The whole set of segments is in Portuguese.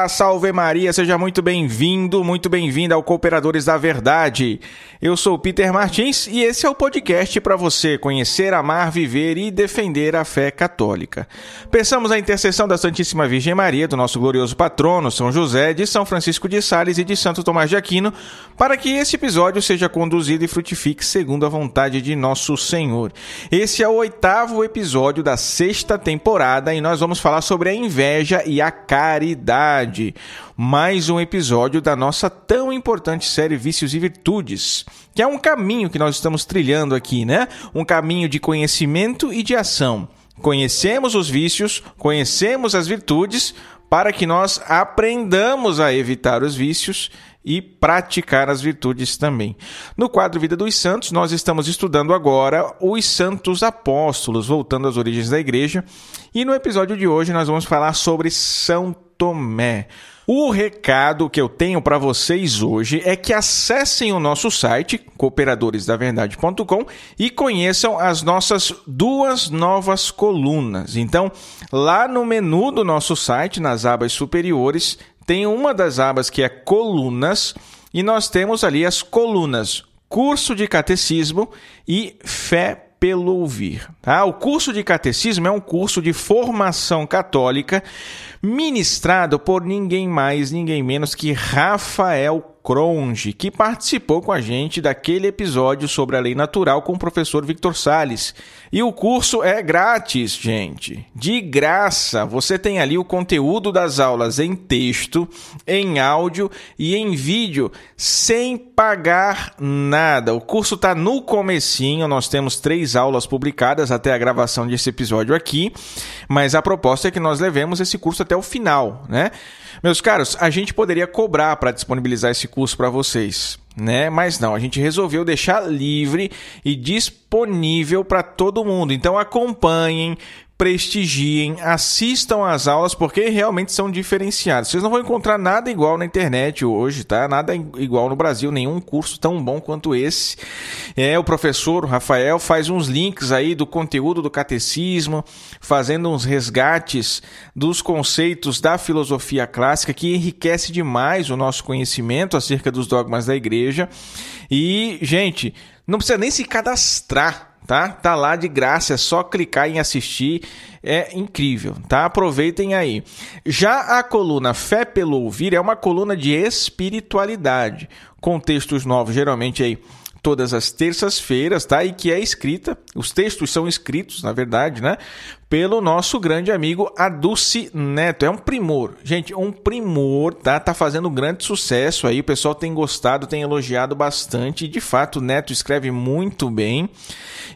Salve Maria, seja muito bem-vindo, muito bem-vinda ao Cooperadores da Verdade. Eu sou o Peter Martins e esse é o podcast para você conhecer, amar, viver e defender a fé católica. Peçamos a intercessão da Santíssima Virgem Maria, do nosso glorioso patrono, São José, de São Francisco de Sales e de Santo Tomás de Aquino, para que esse episódio seja conduzido e frutifique segundo a vontade de nosso Senhor. Esse é o 8º episódio da 6ª temporada e nós vamos falar sobre a inveja e a caridade. Mais um episódio da nossa tão importante série Vícios e Virtudes, que é um caminho que nós estamos trilhando aqui, né? Um caminho de conhecimento e de ação. Conhecemos os vícios, conhecemos as virtudes, para que nós aprendamos a evitar os vícios e praticar as virtudes também. No quadro Vida dos Santos, nós estamos estudando agora os Santos Apóstolos, voltando às origens da Igreja. E no episódio de hoje nós vamos falar sobre São Tomé. O recado que eu tenho para vocês hoje é que acessem o nosso site, cooperadoresdaverdade.com, e conheçam as nossas 2 novas colunas. Então, lá no menu do nosso site, nas abas superiores, tem uma das abas que é Colunas, e nós temos ali as colunas Curso de Catecismo e Fé pelo Ouvir. Tá? O curso de Catecismo é um curso de formação católica ministrado por ninguém mais, ninguém menos que Rafael Cronge, que participou com a gente daquele episódio sobre a lei natural com o professor Victor Sales. E o curso é grátis, gente. De graça. Você tem ali o conteúdo das aulas em texto, em áudio e em vídeo, sem pagar nada. O curso está no comecinho, nós temos 3 aulas publicadas até a gravação desse episódio aqui, mas a proposta é que nós levemos esse curso até o final, né? Meus caros, a gente poderia cobrar para disponibilizar esse curso para vocês, né? Mas não, a gente resolveu deixar livre e disponível para todo mundo. Então acompanhem, prestigiem, assistam às aulas, porque realmente são diferenciadas. Vocês não vão encontrar nada igual na internet hoje, tá? Nada igual no Brasil, nenhum curso tão bom quanto esse. O professor Rafael faz uns links aí do conteúdo do catecismo, fazendo uns resgates dos conceitos da filosofia clássica, que enriquece demais o nosso conhecimento acerca dos dogmas da igreja. E, gente, não precisa nem se cadastrar. Tá lá de graça, é só clicar em assistir, é incrível, tá? Aproveitem aí. Já a coluna Fé pelo Ouvir é uma coluna de espiritualidade, com textos novos, geralmente aí todas as terças-feiras, tá? E que é escrita, os textos são escritos, na verdade, né? Pelo nosso grande amigo Adulce Neto. É um primor, gente, um primor, tá? Tá fazendo um grande sucesso aí, o pessoal tem gostado, tem elogiado bastante, e de fato o Neto escreve muito bem,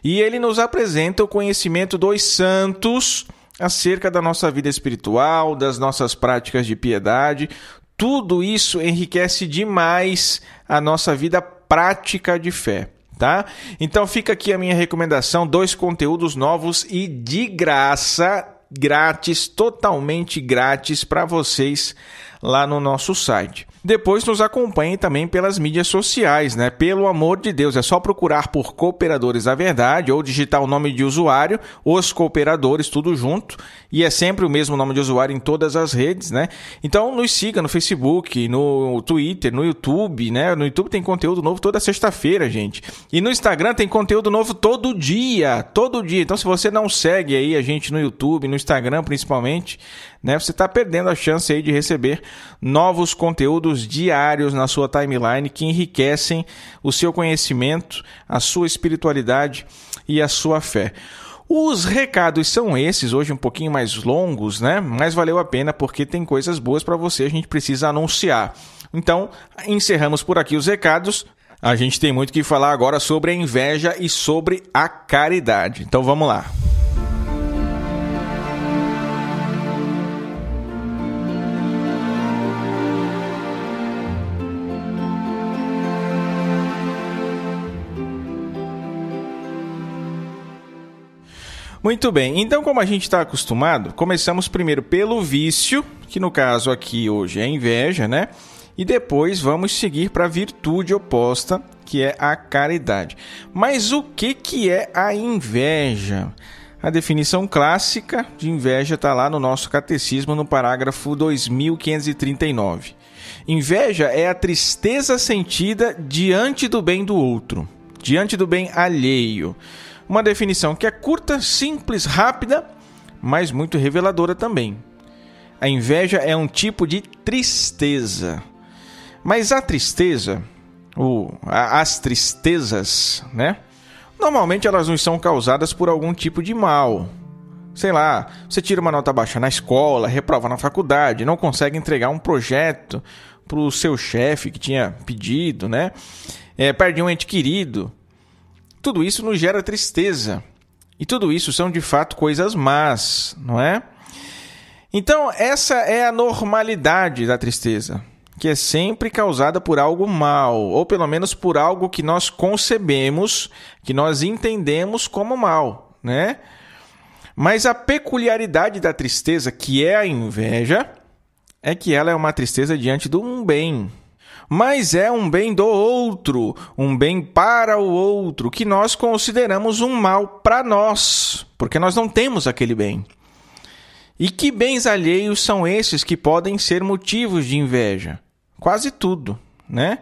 e ele nos apresenta o conhecimento dos santos acerca da nossa vida espiritual, das nossas práticas de piedade. Tudo isso enriquece demais a nossa vida prática de fé, tá? Então fica aqui a minha recomendação, 2 conteúdos novos e de graça, grátis, totalmente grátis para vocês lá no nosso site. Depois nos acompanhem também pelas mídias sociais, né? Pelo amor de Deus, é só procurar por Cooperadores da Verdade ou digitar o nome de usuário, Os Cooperadores, tudo junto, e é sempre o mesmo nome de usuário em todas as redes, né? Então nos siga no Facebook, no Twitter, no YouTube, né? No YouTube tem conteúdo novo toda sexta-feira, gente. E no Instagram tem conteúdo novo todo dia, todo dia. Então se você não segue aí a gente no YouTube, no Instagram principalmente, né? Você está perdendo a chance aí de receber novos conteúdos diários na sua timeline que enriquecem o seu conhecimento, a sua espiritualidade e a sua fé. Os recados são esses, hoje um pouquinho mais longos, né? Mas valeu a pena porque tem coisas boas para você, a gente precisa anunciar. Então, encerramos por aqui os recados. A gente tem muito que falar agora sobre a inveja e sobre a caridade. Então vamos lá. Muito bem, então como a gente está acostumado, começamos primeiro pelo vício, que no caso aqui hoje é a inveja, né? E depois vamos seguir para a virtude oposta, que é a caridade. Mas o que é a inveja? A definição clássica de inveja está lá no nosso catecismo, no parágrafo 2539. Inveja é a tristeza sentida diante do bem do outro, diante do bem alheio. Uma definição que é curta, simples, rápida, mas muito reveladora também. A inveja é um tipo de tristeza. Mas a tristeza, ou as tristezas, né? Normalmente elas nos são causadas por algum tipo de mal. Sei lá, você tira uma nota baixa na escola, reprova na faculdade, não consegue entregar um projeto para o seu chefe que tinha pedido, né? Perde um ente querido. Tudo isso nos gera tristeza. E tudo isso são de fato coisas más, não é? Então essa é a normalidade da tristeza, que é sempre causada por algo mal, ou pelo menos por algo que nós concebemos, que nós entendemos como mal, né? Mas a peculiaridade da tristeza, que é a inveja, é que ela é uma tristeza diante de um bem. Mas é um bem do outro, um bem para o outro, que nós consideramos um mal para nós, porque nós não temos aquele bem. E que bens alheios são esses que podem ser motivos de inveja? Quase tudo, né?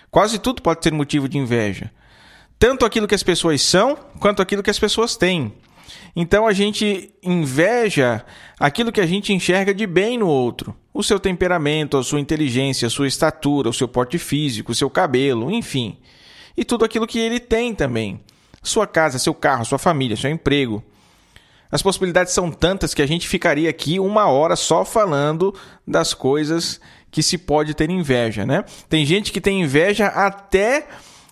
Quase tudo pode ser motivo de inveja. Tanto aquilo que as pessoas são, quanto aquilo que as pessoas têm. Então a gente inveja aquilo que a gente enxerga de bem no outro. O seu temperamento, a sua inteligência, a sua estatura, o seu porte físico, o seu cabelo, enfim. E tudo aquilo que ele tem também. Sua casa, seu carro, sua família, seu emprego. As possibilidades são tantas que a gente ficaria aqui 1 hora só falando das coisas que se pode ter inveja, né? Tem gente que tem inveja até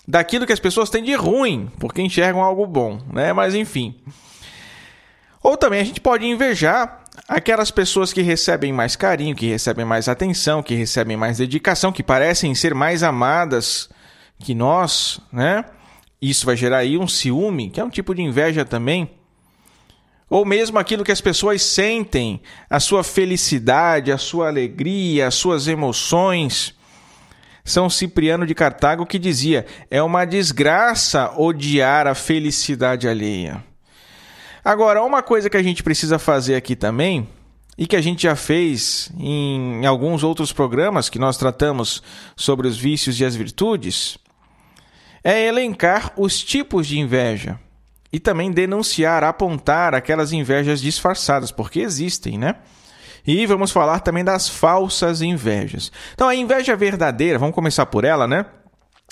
daquilo que as pessoas têm de ruim, porque enxergam algo bom, né? Mas enfim. Ou também a gente pode invejar aquelas pessoas que recebem mais carinho, que recebem mais atenção, que recebem mais dedicação, que parecem ser mais amadas que nós, né? Isso vai gerar aí um ciúme, que é um tipo de inveja também. Ou mesmo aquilo que as pessoas sentem, a sua felicidade, a sua alegria, as suas emoções. São Cipriano de Cartago que dizia: é uma desgraça odiar a felicidade alheia. Agora, uma coisa que a gente precisa fazer aqui também, e que a gente já fez em alguns outros programas que nós tratamos sobre os vícios e as virtudes, é elencar os tipos de inveja. E também denunciar, apontar aquelas invejas disfarçadas, porque existem, né? E vamos falar também das falsas invejas. Então, a inveja verdadeira, vamos começar por ela, né?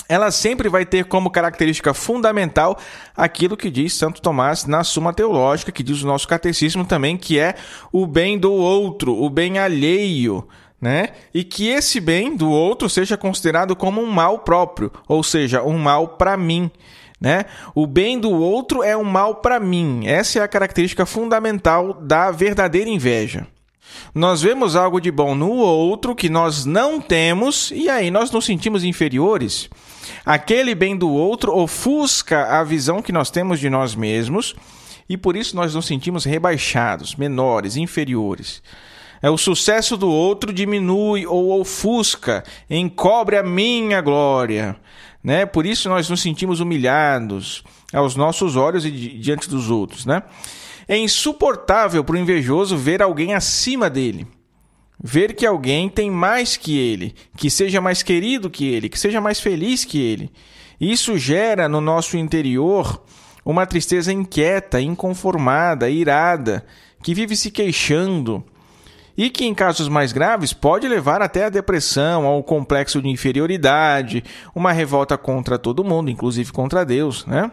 Ela sempre vai ter como característica fundamental aquilo que diz Santo Tomás na Suma Teológica, que diz o nosso catecismo também, que é o bem do outro, o bem alheio, né? E que esse bem do outro seja considerado como um mal próprio, ou seja, um mal para mim. Né? O bem do outro é um mal para mim. Essa é a característica fundamental da verdadeira inveja. Nós vemos algo de bom no outro que nós não temos e aí nós nos sentimos inferiores. Aquele bem do outro ofusca a visão que nós temos de nós mesmos e por isso nós nos sentimos rebaixados, menores, inferiores. O sucesso do outro diminui ou ofusca, encobre a minha glória. Né? Por isso nós nos sentimos humilhados aos nossos olhos e diante dos outros. Né? É insuportável para o invejoso ver alguém acima dele. Ver que alguém tem mais que ele, que seja mais querido que ele, que seja mais feliz que ele. Isso gera no nosso interior uma tristeza inquieta, inconformada, irada, que vive se queixando. E que, em casos mais graves, pode levar até a depressão, ao complexo de inferioridade, uma revolta contra todo mundo, inclusive contra Deus, né?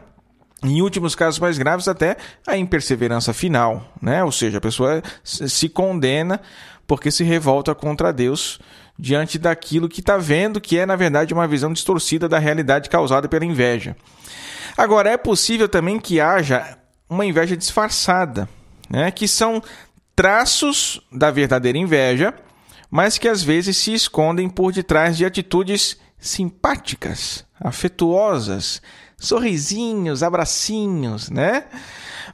Em últimos casos mais graves, até a imperseverança final, né? Ou seja, a pessoa se condena porque se revolta contra Deus diante daquilo que está vendo, que é, na verdade, uma visão distorcida da realidade causada pela inveja. Agora, é possível também que haja uma inveja disfarçada, né? Que são traços da verdadeira inveja, mas que às vezes se escondem por detrás de atitudes simpáticas, afetuosas, sorrisinhos, abracinhos, né?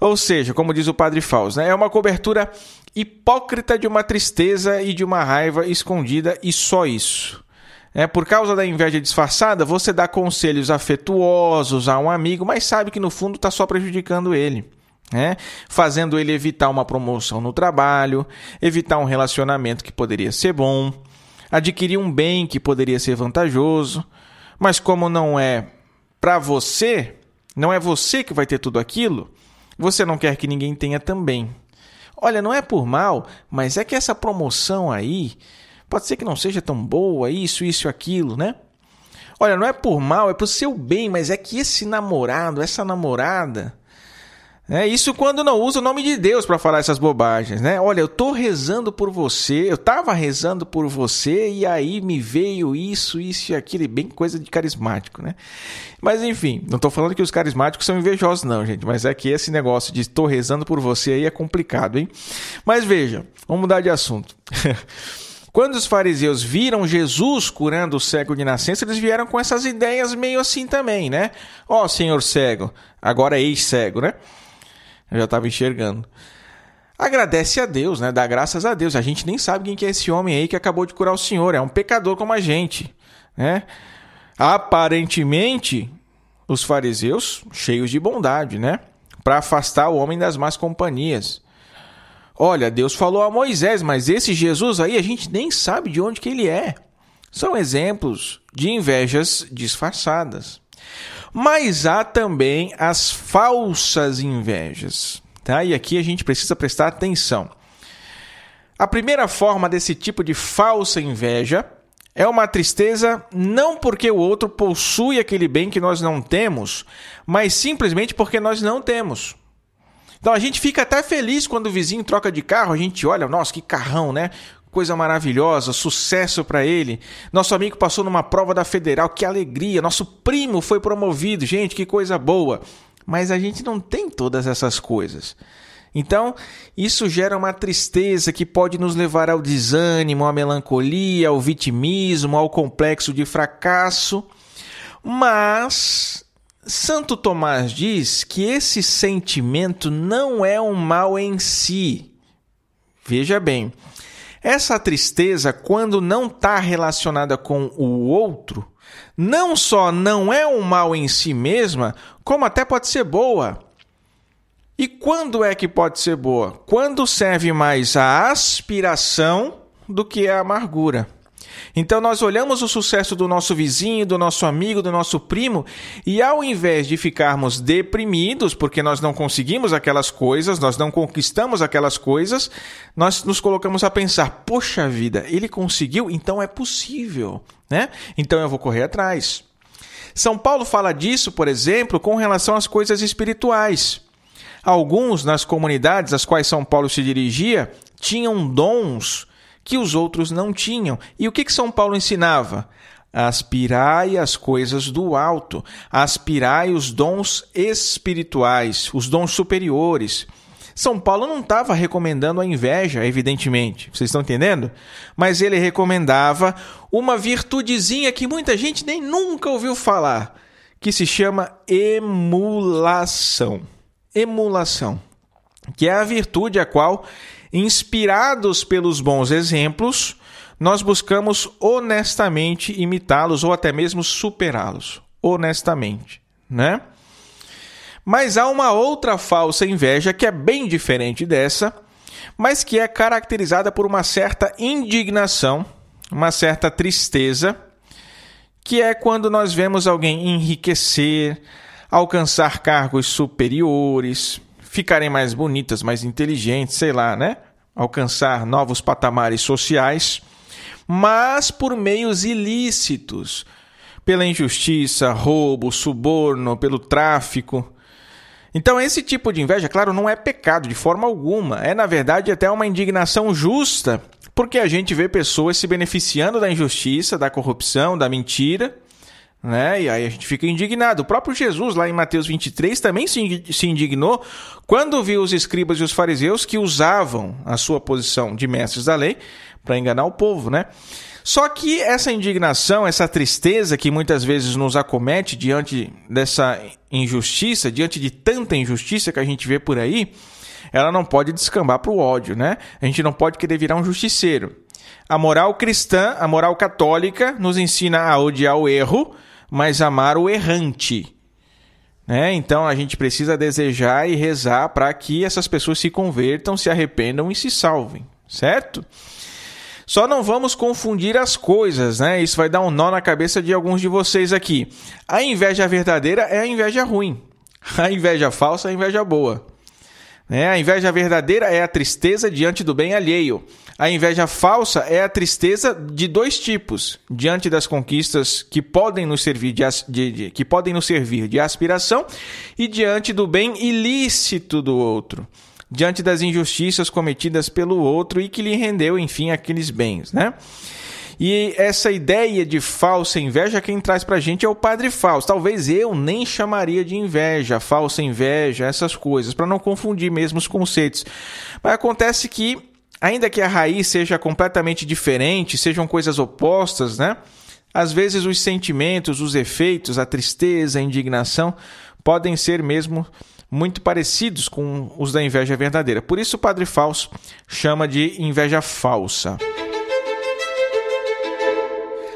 Ou seja, como diz o Padre Fausto, né? É uma cobertura hipócrita de uma tristeza e de uma raiva escondida e só isso. Por causa da inveja disfarçada, você dá conselhos afetuosos a um amigo, mas sabe que no fundo está só prejudicando ele. né? Fazendo ele evitar uma promoção no trabalho, evitar um relacionamento que poderia ser bom, adquirir um bem que poderia ser vantajoso, mas como não é para você, não é você que vai ter tudo aquilo, você não quer que ninguém tenha também. Olha, não é por mal, mas é que essa promoção aí pode ser que não seja tão boa, isso e aquilo, né? Olha, não é por mal, é pro seu bem, mas é que esse namorado, essa namorada... Isso quando não usa o nome de Deus para falar essas bobagens, né? Olha, eu tô rezando por você, eu tava rezando por você e aí me veio isso e aquilo, bem coisa de carismático, né? Mas enfim, não tô falando que os carismáticos são invejosos não, gente, mas é que esse negócio de tô rezando por você aí é complicado, hein? Mas veja, vamos mudar de assunto. Quando os fariseus viram Jesus curando o cego de nascença, eles vieram com essas ideias meio assim também, né? Ó, senhor cego, agora ex-cego, né? Eu já estava enxergando. Agradece a Deus, né? Dá graças a Deus. A gente nem sabe quem que é esse homem aí que acabou de curar o senhor. É um pecador como a gente, né? Aparentemente, os fariseus cheios de bondade, né? Para afastar o homem das más companhias. Olha, Deus falou a Moisés, mas esse Jesus aí a gente nem sabe de onde que ele é. São exemplos de invejas disfarçadas. Mas há também as falsas invejas, tá? E aqui a gente precisa prestar atenção. A primeira forma desse tipo de falsa inveja é uma tristeza não porque o outro possui aquele bem que nós não temos, mas simplesmente porque nós não temos. Então a gente fica até feliz quando o vizinho troca de carro, a gente olha, nossa, que carrão, né? Coisa maravilhosa, sucesso para ele. Nosso amigo passou numa prova da Federal, que alegria. Nosso primo foi promovido, gente, que coisa boa. Mas a gente não tem todas essas coisas. Então, isso gera uma tristeza que pode nos levar ao desânimo, à melancolia, ao vitimismo, ao complexo de fracasso. Mas Santo Tomás diz que esse sentimento não é um mal em si. Veja bem. Essa tristeza, quando não está relacionada com o outro, não só não é um mal em si mesma, como até pode ser boa. E quando é que pode ser boa? Quando serve mais a aspiração do que a amargura. Então nós olhamos o sucesso do nosso vizinho, do nosso amigo, do nosso primo, e ao invés de ficarmos deprimidos porque nós não conseguimos aquelas coisas, nós não conquistamos aquelas coisas, nós nos colocamos a pensar, poxa vida, ele conseguiu, então é possível, né? Então eu vou correr atrás. São Paulo fala disso, por exemplo, com relação às coisas espirituais. Alguns nas comunidades às quais São Paulo se dirigia tinham dons que os outros não tinham. E o que São Paulo ensinava? Aspirai as coisas do alto, aspirai os dons espirituais, os dons superiores. São Paulo não estava recomendando a inveja, evidentemente, vocês estão entendendo? Mas ele recomendava uma virtudezinha que muita gente nem nunca ouviu falar, que se chama emulação. Emulação, que é a virtude a qual, inspirados pelos bons exemplos, nós buscamos honestamente imitá-los ou até mesmo superá-los, honestamente, né? Mas há uma outra falsa inveja que é bem diferente dessa, mas que é caracterizada por uma certa indignação, uma certa tristeza, que é quando nós vemos alguém enriquecer, alcançar cargos superiores, ficarem mais bonitas, mais inteligentes, sei lá, né? Alcançar novos patamares sociais, mas por meios ilícitos, pela injustiça, roubo, suborno, pelo tráfico. Então esse tipo de inveja, claro, não é pecado de forma alguma, é na verdade até uma indignação justa, porque a gente vê pessoas se beneficiando da injustiça, da corrupção, da mentira, né? E aí a gente fica indignado. O próprio Jesus, lá em Mateus 23, também se indignou quando viu os escribas e os fariseus que usavam a sua posição de mestres da lei para enganar o povo, né? Só que essa indignação, essa tristeza que muitas vezes nos acomete diante dessa injustiça, diante de tanta injustiça que a gente vê por aí, ela não pode descambar para o ódio, né? A gente não pode querer virar um justiceiro. A moral cristã, a moral católica, nos ensina a odiar o erro, mas amar o errante, Então a gente precisa desejar e rezar para que essas pessoas se convertam, se arrependam e se salvem, certo? Só não vamos confundir as coisas, né? Isso vai dar um nó na cabeça de alguns de vocês aqui. A inveja verdadeira é a inveja ruim. A inveja falsa é a inveja boa. A inveja verdadeira é a tristeza diante do bem alheio. A inveja falsa é a tristeza de dois tipos, diante das conquistas que podem nos servir de aspiração e diante do bem ilícito do outro, diante das injustiças cometidas pelo outro e que lhe rendeu, enfim, aqueles bens, né? E essa ideia de falsa inveja, quem traz pra gente é o Padre Fausto. Talvez eu nem chamaria de inveja, falsa inveja, essas coisas, para não confundir mesmo os conceitos. Mas acontece que, ainda que a raiz seja completamente diferente, sejam coisas opostas, né? Às vezes os sentimentos, os efeitos, a tristeza, a indignação, podem ser mesmo muito parecidos com os da inveja verdadeira. Por isso o Padre Fausto chama de inveja falsa.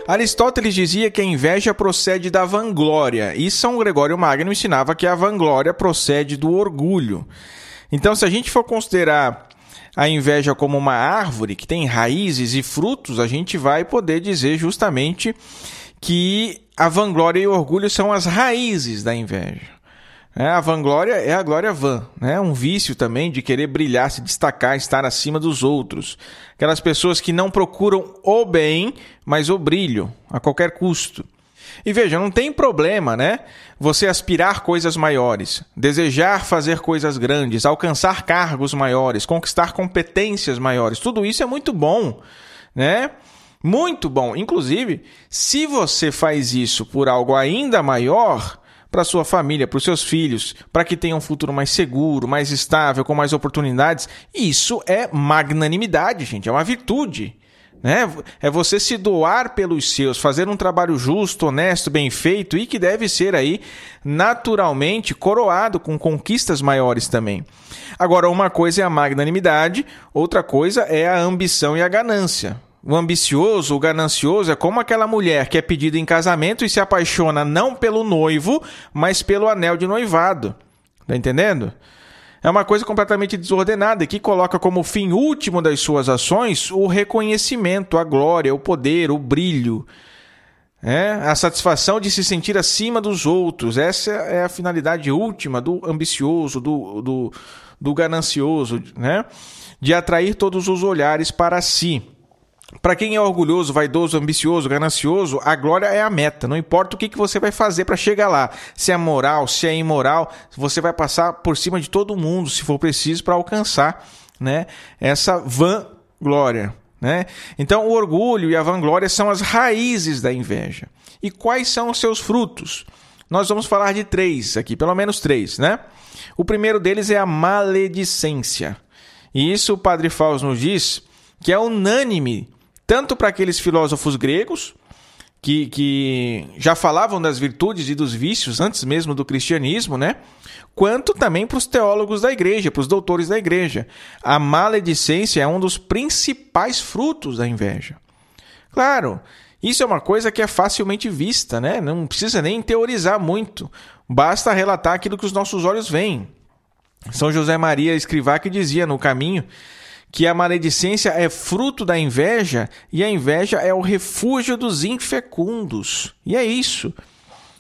Aristóteles dizia que a inveja procede da vanglória, e São Gregório Magno ensinava que a vanglória procede do orgulho. Então, se a gente for considerar a inveja como uma árvore que tem raízes e frutos, a gente vai poder dizer justamente que a vanglória e o orgulho são as raízes da inveja. A vanglória é a glória vã, um vício também de querer brilhar, se destacar, estar acima dos outros. Aquelas pessoas que não procuram o bem, mas o brilho, a qualquer custo. E veja, não tem problema, você aspirar coisas maiores, desejar fazer coisas grandes, alcançar cargos maiores, conquistar competências maiores. Tudo isso é muito bom, Muito bom. Inclusive, se você faz isso por algo ainda maior, para sua família, para os seus filhos, para que tenham um futuro mais seguro, mais estável, com mais oportunidades. Isso é magnanimidade, gente, é uma virtude. É você se doar pelos seus, fazer um trabalho justo, honesto, bem feito e que deve ser aí naturalmente coroado com conquistas maiores também. Agora, uma coisa é a magnanimidade, outra coisa é a ambição e a ganância. O ambicioso, o ganancioso é como aquela mulher que é pedida em casamento e se apaixona não pelo noivo, mas pelo anel de noivado. Tá entendendo? É uma coisa completamente desordenada e que coloca como fim último das suas ações o reconhecimento, a glória, o poder, o brilho. A satisfação de se sentir acima dos outros. Essa é a finalidade última do ambicioso, do ganancioso, de atrair todos os olhares para si. Para quem é orgulhoso, vaidoso, ambicioso, ganancioso, a glória é a meta. Não importa o que você vai fazer para chegar lá. Se é moral, se é imoral, você vai passar por cima de todo mundo, se for preciso, para alcançar essa vanglória. Então, o orgulho e a vanglória são as raízes da inveja. E quais são os seus frutos? Nós vamos falar de 3 aqui, pelo menos 3. O primeiro deles é a maledicência. E isso o Padre Fausto nos diz que é unânime, tanto para aqueles filósofos gregos, que já falavam das virtudes e dos vícios antes mesmo do cristianismo, quanto também para os teólogos da igreja, para os doutores da igreja. A maledicência é um dos principais frutos da inveja. Claro, isso é uma coisa que é facilmente vista, não precisa nem teorizar muito, basta relatar aquilo que os nossos olhos veem. São José Maria Escrivá que dizia no Caminho que a maledicência é fruto da inveja e a inveja é o refúgio dos infecundos. E é isso.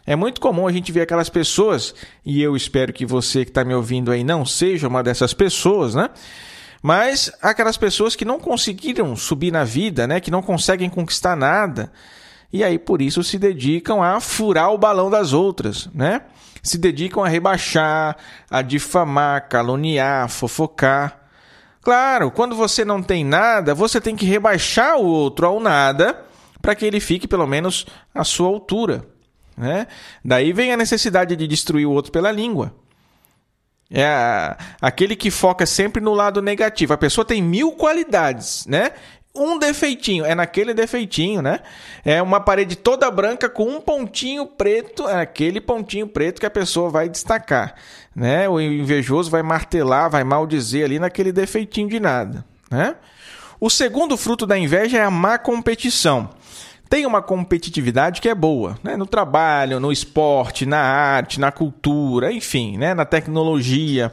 É muito comum a gente ver aquelas pessoas, e eu espero que você que está me ouvindo aí não seja uma dessas pessoas, mas aquelas pessoas que não conseguiram subir na vida, que não conseguem conquistar nada, e aí por isso se dedicam a furar o balão das outras, Se dedicam a rebaixar, a difamar, caluniar, fofocar. Claro, quando você não tem nada, você tem que rebaixar o outro ao nada para que ele fique pelo menos à sua altura. Daí vem a necessidade de destruir o outro pela língua. É aquele que foca sempre no lado negativo. A pessoa tem 1000 qualidades, um defeitinho, é naquele defeitinho, É uma parede toda branca com um pontinho preto, é aquele pontinho preto que a pessoa vai destacar, O invejoso vai martelar, vai maldizer ali naquele defeitinho de nada, O segundo fruto da inveja é a má competição. tem uma competitividade que é boa, né? No trabalho, no esporte, na arte, na cultura, enfim, né? Na tecnologia.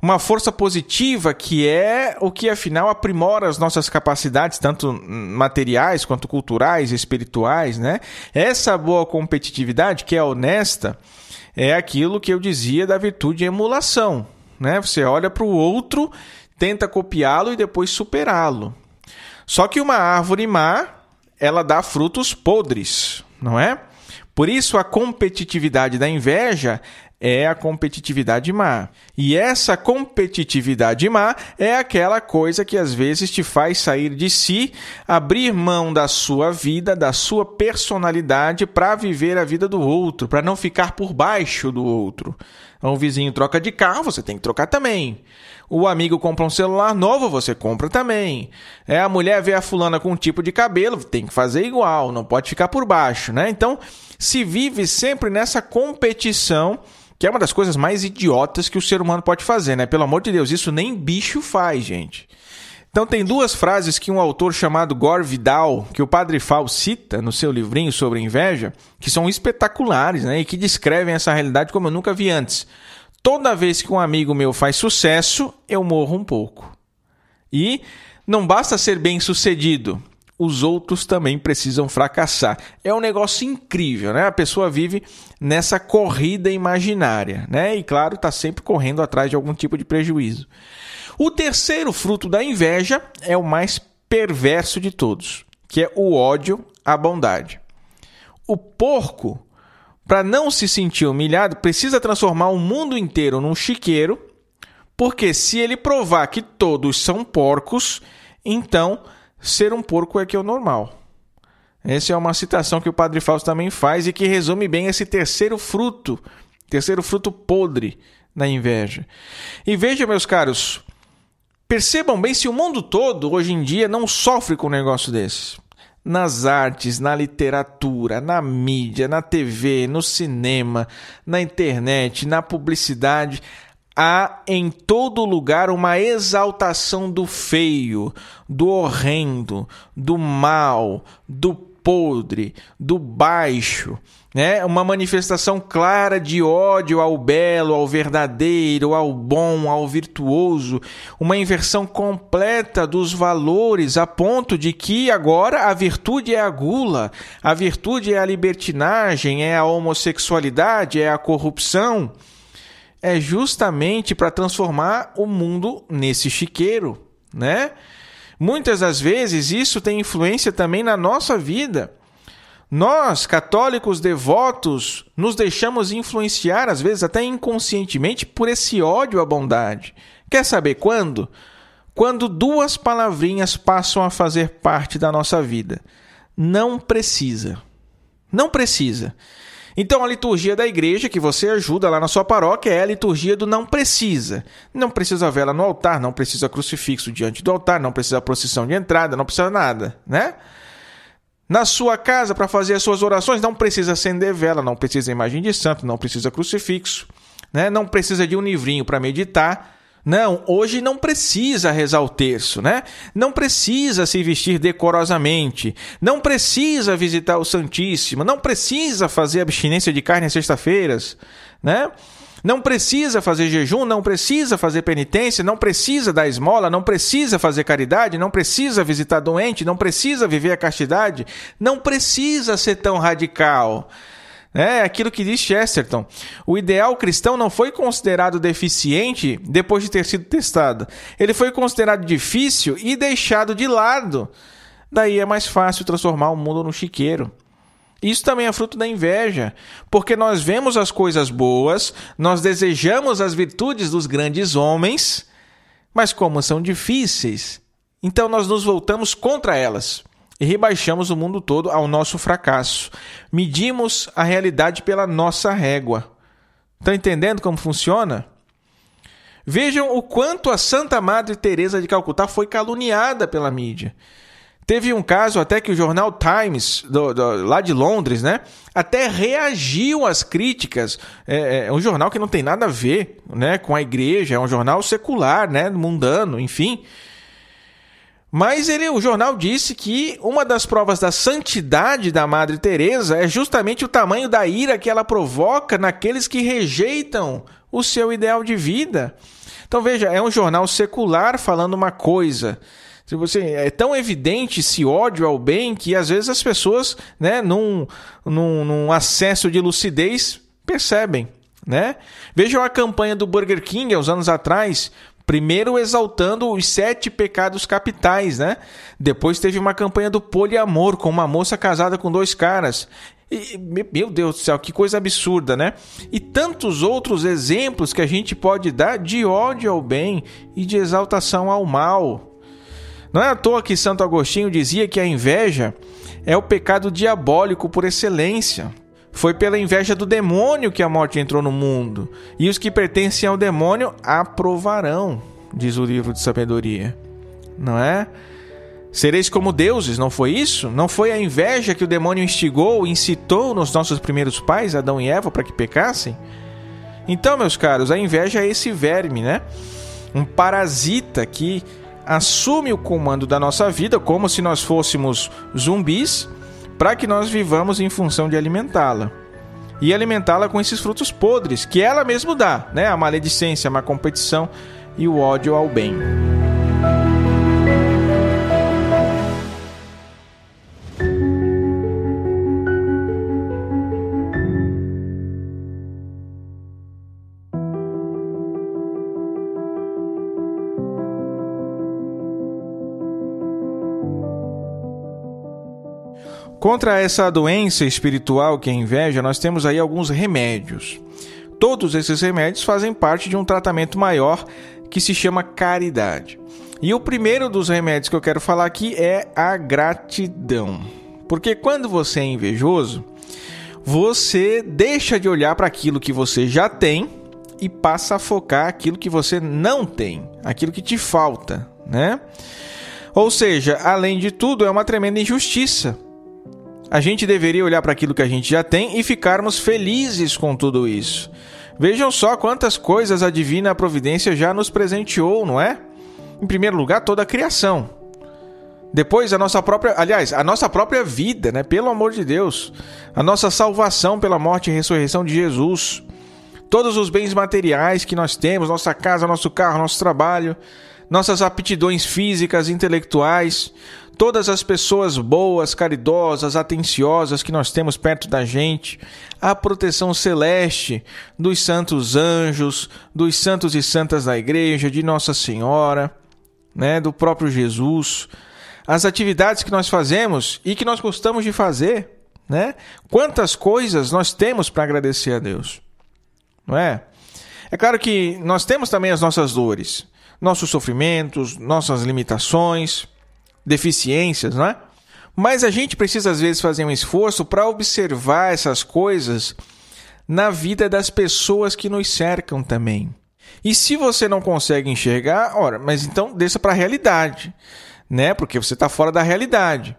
Uma força positiva que é o que, afinal, aprimora as nossas capacidades, tanto materiais quanto culturais e espirituais, né? Essa boa competitividade, que é honesta, é aquilo que eu dizia da virtude de emulação, né? Você olha para o outro, tenta copiá-lo e depois superá-lo. Só que uma árvore má, ela dá frutos podres, não é? Por isso, a competitividade da inveja é a competitividade má. E essa competitividade má é aquela coisa que às vezes te faz sair de si, abrir mão da sua vida, da sua personalidade para viver a vida do outro, para não ficar por baixo do outro. O vizinho troca de carro, você tem que trocar também. O amigo compra um celular novo, você compra também. A mulher vê a fulana com um tipo de cabelo, tem que fazer igual, não pode ficar por baixo, né? Então, se vive sempre nessa competição, que é uma das coisas mais idiotas que o ser humano pode fazer, né? Pelo amor de Deus, isso nem bicho faz, gente. Então, tem duas frases que um autor chamado Gore Vidal, que o Padre Fábio cita no seu livrinho sobre inveja, que são espetaculares, né? E que descrevem essa realidade como eu nunca vi antes. Toda vez que um amigo meu faz sucesso, eu morro um pouco. E não basta ser bem-sucedido, os outros também precisam fracassar. É um negócio incrível, né? A pessoa vive nessa corrida imaginária, né? E, claro, está sempre correndo atrás de algum tipo de prejuízo. O terceiro fruto da inveja é o mais perverso de todos, que é o ódio à bondade. O porco, para não se sentir humilhado, precisa transformar o mundo inteiro num chiqueiro, porque se ele provar que todos são porcos, então ser um porco é que é o normal. Essa é uma citação que o Padre Fausto também faz e que resume bem esse terceiro fruto podre da inveja. E veja, meus caros, percebam bem se o mundo todo, hoje em dia, não sofre com um negócio desse. Nas artes, na literatura, na mídia, na TV, no cinema, na internet, na publicidade, há em todo lugar uma exaltação do feio, do horrendo, do mal, do podre, do baixo, né? Uma manifestação clara de ódio ao belo, ao verdadeiro, ao bom, ao virtuoso, uma inversão completa dos valores a ponto de que agora a virtude é a gula, a virtude é a libertinagem, é a homossexualidade, é a corrupção. É justamente para transformar o mundo nesse chiqueiro, né? Muitas das vezes isso tem influência também na nossa vida. Nós, católicos devotos, nos deixamos influenciar, às vezes até inconscientemente, por esse ódio à bondade. Quer saber quando? Quando duas palavrinhas passam a fazer parte da nossa vida. Não precisa. Não precisa. Então, a liturgia da igreja que você ajuda lá na sua paróquia é a liturgia do não precisa. Não precisa vela no altar, não precisa crucifixo diante do altar, não precisa procissão de entrada, não precisa nada, né? Na sua casa, para fazer as suas orações, não precisa acender vela, não precisa imagem de santo, não precisa crucifixo, né? Não precisa de um livrinho para meditar. Não, hoje não precisa rezar o terço, né? Não precisa se vestir decorosamente, não precisa visitar o Santíssimo, não precisa fazer abstinência de carne às sextas-feiras, né? Não precisa fazer jejum, não precisa fazer penitência, não precisa dar esmola, não precisa fazer caridade, não precisa visitar doente, não precisa viver a castidade, não precisa ser tão radical. É aquilo que diz Chesterton. O ideal cristão não foi considerado deficiente depois de ter sido testado. Ele foi considerado difícil e deixado de lado. Daí é mais fácil transformar o mundo num chiqueiro. Isso também é fruto da inveja, porque nós vemos as coisas boas, nós desejamos as virtudes dos grandes homens, mas como são difíceis, então nós nos voltamos contra elas. E rebaixamos o mundo todo ao nosso fracasso. Medimos a realidade pela nossa régua. Estão entendendo como funciona? Vejam o quanto a Santa Madre Teresa de Calcutá foi caluniada pela mídia. Teve um caso até que o jornal Times, lá de Londres, né, até reagiu às críticas. É um jornal que não tem nada a ver, né, com a igreja, é um jornal secular, né, mundano, enfim. Mas o jornal disse que uma das provas da santidade da Madre Teresa é justamente o tamanho da ira que ela provoca naqueles que rejeitam o seu ideal de vida. Então veja, é um jornal secular falando uma coisa. É tão evidente esse ódio ao bem que às vezes as pessoas, né, num acesso de lucidez, percebem. Né? Vejam a campanha do Burger King há uns anos atrás, primeiro exaltando os 7 pecados capitais, né? Depois teve uma campanha do poliamor, com uma moça casada com 2 caras. E, meu Deus do céu, que coisa absurda, né? E tantos outros exemplos que a gente pode dar de ódio ao bem e de exaltação ao mal. Não é à toa que Santo Agostinho dizia que a inveja é o pecado diabólico por excelência. Foi pela inveja do demônio que a morte entrou no mundo, e os que pertencem ao demônio aprovarão, diz o livro de sabedoria. Não é? Sereis como deuses, não foi isso? Não foi a inveja que o demônio instigou, incitou nos nossos primeiros pais, Adão e Eva, para que pecassem? Então, meus caros, a inveja é esse verme, né? Um parasita que assume o comando da nossa vida como se nós fôssemos zumbis, para que nós vivamos em função de alimentá-la. E alimentá-la com esses frutos podres, que ela mesma dá, né? A maledicência, a má competição e o ódio ao bem. Contra essa doença espiritual que é a inveja, nós temos aí alguns remédios. Todos esses remédios fazem parte de um tratamento maior que se chama caridade. E o primeiro dos remédios que eu quero falar aqui é a gratidão. Porque quando você é invejoso, você deixa de olhar para aquilo que você já tem e passa a focar aquilo que você não tem, aquilo que te falta, né? Ou seja, além de tudo, é uma tremenda injustiça. A gente deveria olhar para aquilo que a gente já tem e ficarmos felizes com tudo isso. Vejam só quantas coisas a divina providência já nos presenteou, não é? Em primeiro lugar, toda a criação. Depois, a nossa própria vida, né? Pelo amor de Deus. A nossa salvação pela morte e ressurreição de Jesus. Todos os bens materiais que nós temos, nossa casa, nosso carro, nosso trabalho, nossas aptidões físicas, intelectuais, todas as pessoas boas, caridosas, atenciosas que nós temos perto da gente, a proteção celeste dos santos anjos, dos santos e santas da igreja, de Nossa Senhora, né, do próprio Jesus, as atividades que nós fazemos e que nós gostamos de fazer, né? Quantas coisas nós temos para agradecer a Deus, não é? É claro que nós temos também as nossas dores, nossos sofrimentos, nossas limitações, deficiências, não é? Mas a gente precisa às vezes fazer um esforço para observar essas coisas na vida das pessoas que nos cercam também. E se você não consegue enxergar, ora, mas então desça para a realidade, né? Porque você está fora da realidade.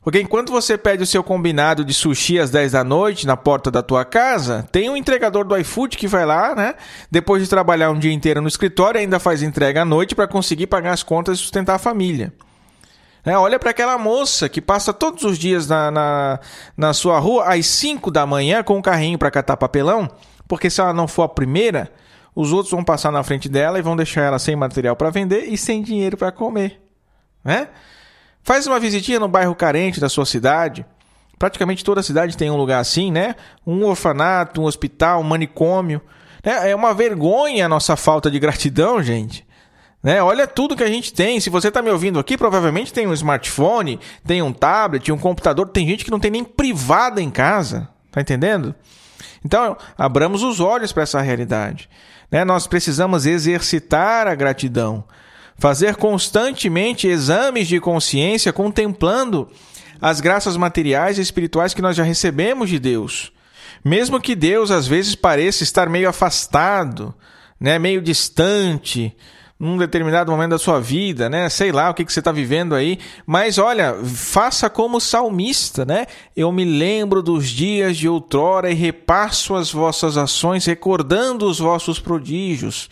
Porque enquanto você pede o seu combinado de sushi às 10 da noite na porta da tua casa, tem um entregador do iFood que vai lá, né? Depois de trabalhar um dia inteiro no escritório, ainda faz entrega à noite para conseguir pagar as contas e sustentar a família. Olha para aquela moça que passa todos os dias na sua rua às 5 da manhã com um carrinho para catar papelão, porque se ela não for a primeira, os outros vão passar na frente dela e vão deixar ela sem material para vender e sem dinheiro para comer, né? Faz uma visitinha no bairro carente da sua cidade. Praticamente toda cidade tem um lugar assim, né? Um orfanato, um hospital, um manicômio. É uma vergonha a nossa falta de gratidão, gente. Olha tudo que a gente tem. Se você está me ouvindo aqui, provavelmente tem um smartphone, tem um tablet, um computador. Tem gente que não tem nem privada em casa. Tá entendendo? Então, abramos os olhos para essa realidade. Nós precisamos exercitar a gratidão. Fazer constantemente exames de consciência contemplando as graças materiais e espirituais que nós já recebemos de Deus. Mesmo que Deus às vezes pareça estar meio afastado, né, meio distante, num determinado momento da sua vida, né? Sei lá o que você está vivendo aí, mas olha, faça como o salmista, né? Eu me lembro dos dias de outrora e repasso as vossas ações, recordando os vossos prodígios.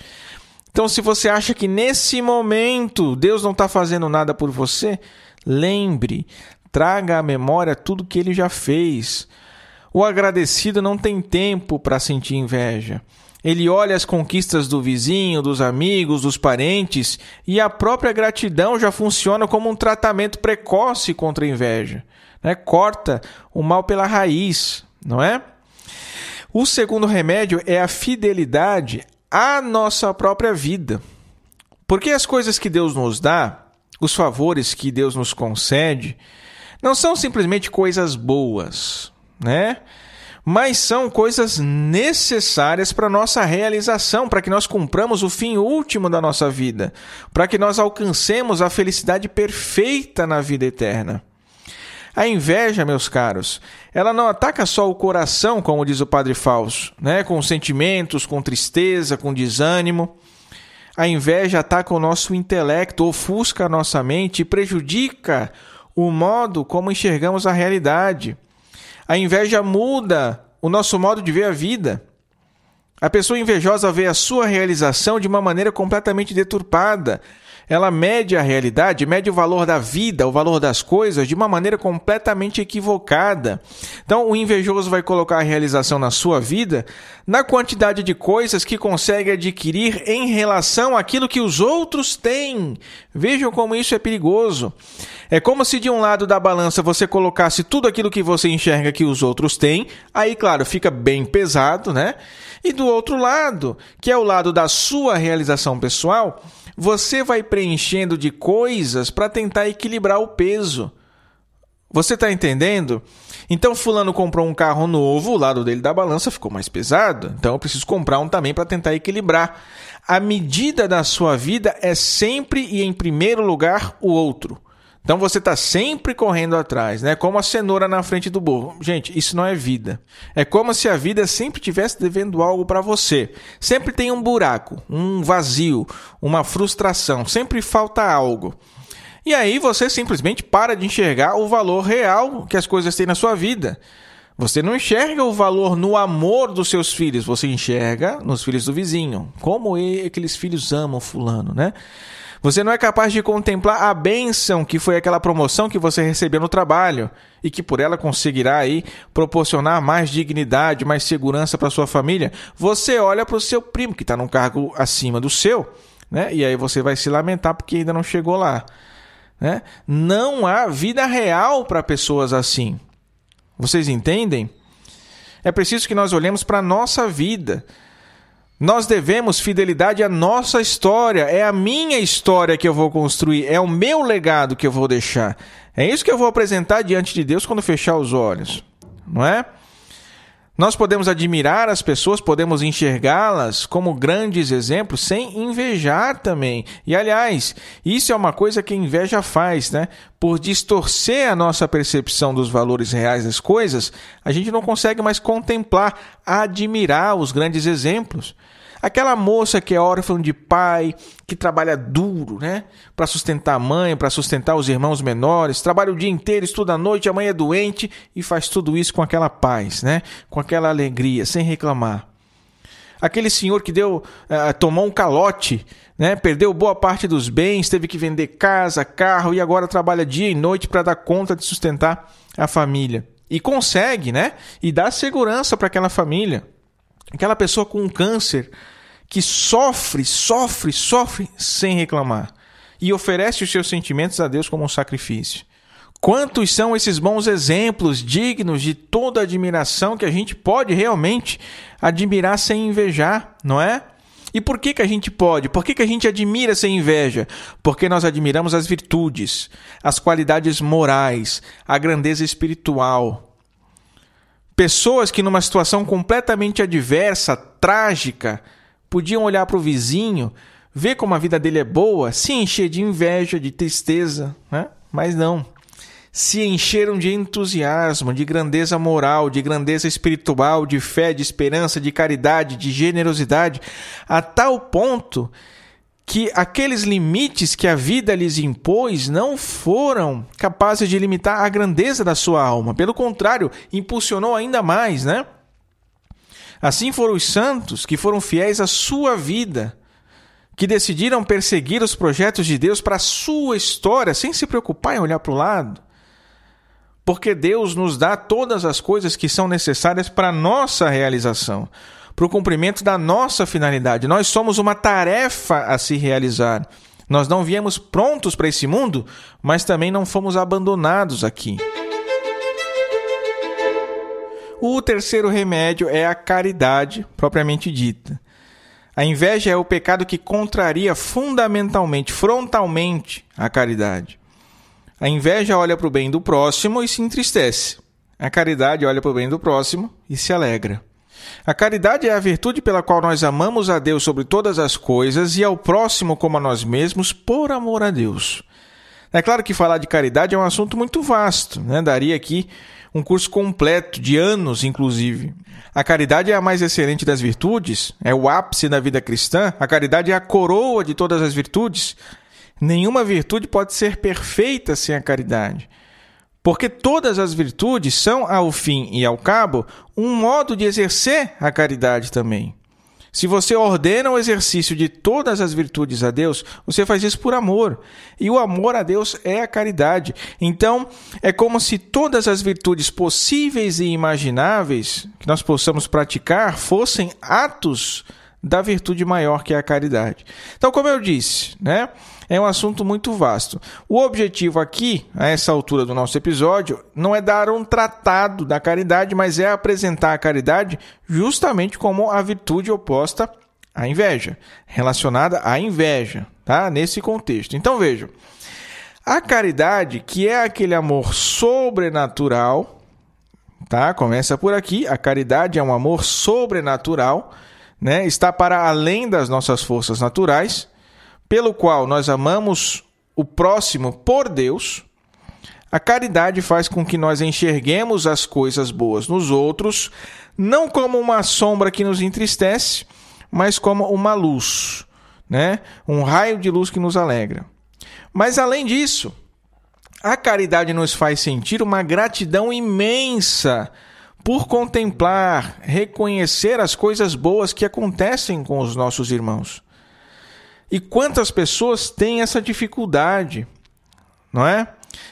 Então, se você acha que nesse momento Deus não está fazendo nada por você, lembre, traga à memória tudo que Ele já fez. O agradecido não tem tempo para sentir inveja. Ele olha as conquistas do vizinho, dos amigos, dos parentes, e a própria gratidão já funciona como um tratamento precoce contra a inveja, né? Corta o mal pela raiz, não é? O segundo remédio é a fidelidade à nossa própria vida. Porque as coisas que Deus nos dá, os favores que Deus nos concede, não são simplesmente coisas boas, né? Mas são coisas necessárias para a nossa realização, para que nós cumpramos o fim último da nossa vida, para que nós alcancemos a felicidade perfeita na vida eterna. A inveja, meus caros, ela não ataca só o coração, como diz o Padre Fausto, né? Com sentimentos, com tristeza, com desânimo. A inveja ataca o nosso intelecto, ofusca a nossa mente e prejudica o modo como enxergamos a realidade. A inveja muda o nosso modo de ver a vida. A pessoa invejosa vê a sua realização de uma maneira completamente deturpada. Ela mede a realidade, mede o valor da vida, o valor das coisas, de uma maneira completamente equivocada. Então, o invejoso vai colocar a realização na sua vida na quantidade de coisas que consegue adquirir em relação àquilo que os outros têm. Vejam como isso é perigoso. É como se de um lado da balança você colocasse tudo aquilo que você enxerga que os outros têm, aí, claro, fica bem pesado, né? E do outro lado, que é o lado da sua realização pessoal, você vai preenchendo de coisas para tentar equilibrar o peso. Você está entendendo? Então, fulano comprou um carro novo, o lado dele da balança ficou mais pesado. Então, eu preciso comprar um também para tentar equilibrar. A medida da sua vida é sempre e em primeiro lugar o outro. Então, você está sempre correndo atrás, né? Como a cenoura na frente do burro. Gente, isso não é vida. É como se a vida sempre estivesse devendo algo para você. Sempre tem um buraco, um vazio, uma frustração. Sempre falta algo. E aí você simplesmente para de enxergar o valor real que as coisas têm na sua vida. Você não enxerga o valor no amor dos seus filhos. Você enxerga nos filhos do vizinho. Como aqueles filhos amam fulano, né? Você não é capaz de contemplar a bênção que foi aquela promoção que você recebeu no trabalho e que por ela conseguirá aí proporcionar mais dignidade, mais segurança para sua família. Você olha para o seu primo que está num cargo acima do seu, né? E aí você vai se lamentar porque ainda não chegou lá, né? Não há vida real para pessoas assim. Vocês entendem? É preciso que nós olhemos para a nossa vida. Nós devemos fidelidade à nossa história. É a minha história que eu vou construir. É o meu legado que eu vou deixar. É isso que eu vou apresentar diante de Deus quando fechar os olhos. Não é? Nós podemos admirar as pessoas, podemos enxergá-las como grandes exemplos, sem invejar também. E, aliás, isso é uma coisa que a inveja faz, né? Por distorcer a nossa percepção dos valores reais das coisas, a gente não consegue mais contemplar, admirar os grandes exemplos. Aquela moça que é órfã de pai, que trabalha duro, né? Para sustentar a mãe, para sustentar os irmãos menores, trabalha o dia inteiro, estuda à noite, a mãe é doente e faz tudo isso com aquela paz, né? Com aquela alegria, sem reclamar. Aquele senhor que tomou um calote, né? Perdeu boa parte dos bens, teve que vender casa, carro e agora trabalha dia e noite para dar conta de sustentar a família. E consegue, né? E dá segurança para aquela família. Aquela pessoa com câncer que sofre sem reclamar e oferece os seus sentimentos a Deus como um sacrifício. Quantos são esses bons exemplos dignos de toda a admiração que a gente pode realmente admirar sem invejar, não é? E por que a gente pode? Por que a gente admira sem inveja? Porque nós admiramos as virtudes, as qualidades morais, a grandeza espiritual. Pessoas que numa situação completamente adversa, trágica, podiam olhar para o vizinho, ver como a vida dele é boa, se encher de inveja, de tristeza, né? Mas não. Se encheram de entusiasmo, de grandeza moral, de grandeza espiritual, de fé, de esperança, de caridade, de generosidade, a tal ponto que aqueles limites que a vida lhes impôs não foram capazes de limitar a grandeza da sua alma. Pelo contrário, impulsionou ainda mais, né? Assim foram os santos que foram fiéis à sua vida, que decidiram perseguir os projetos de Deus para a sua história, sem se preocupar em olhar para o lado. Porque Deus nos dá todas as coisas que são necessárias para a nossa realização, para o cumprimento da nossa finalidade. Nós somos uma tarefa a se realizar. Nós não viemos prontos para esse mundo, mas também não fomos abandonados aqui. O terceiro remédio é a caridade, propriamente dita. A inveja é o pecado que contraria fundamentalmente, frontalmente, a caridade. A inveja olha para o bem do próximo e se entristece. A caridade olha para o bem do próximo e se alegra. A caridade é a virtude pela qual nós amamos a Deus sobre todas as coisas e ao próximo como a nós mesmos por amor a Deus. É claro que falar de caridade é um assunto muito vasto, né? Daria aqui um curso completo, de anos inclusive. A caridade é a mais excelente das virtudes, é o ápice da vida cristã. A caridade é a coroa de todas as virtudes. Nenhuma virtude pode ser perfeita sem a caridade. Porque todas as virtudes são, ao fim e ao cabo, um modo de exercer a caridade também. Se você ordena o exercício de todas as virtudes a Deus, você faz isso por amor. E o amor a Deus é a caridade. Então, é como se todas as virtudes possíveis e imagináveis que nós possamos praticar fossem atos da virtude maior que é a caridade. Então, como eu disse, né? É um assunto muito vasto. O objetivo aqui, a essa altura do nosso episódio, não é dar um tratado da caridade, mas é apresentar a caridade justamente como a virtude oposta à inveja, relacionada à inveja, tá? Nesse contexto. Então vejam, a caridade, que é aquele amor sobrenatural, tá? Começa por aqui, a caridade é um amor sobrenatural, né? Está para além das nossas forças naturais, pelo qual nós amamos o próximo por Deus. A caridade faz com que nós enxerguemos as coisas boas nos outros, não como uma sombra que nos entristece, mas como uma luz, né? Um raio de luz que nos alegra. Mas além disso, a caridade nos faz sentir uma gratidão imensa por contemplar, reconhecer as coisas boas que acontecem com os nossos irmãos. E quantas pessoas têm essa dificuldade, não é?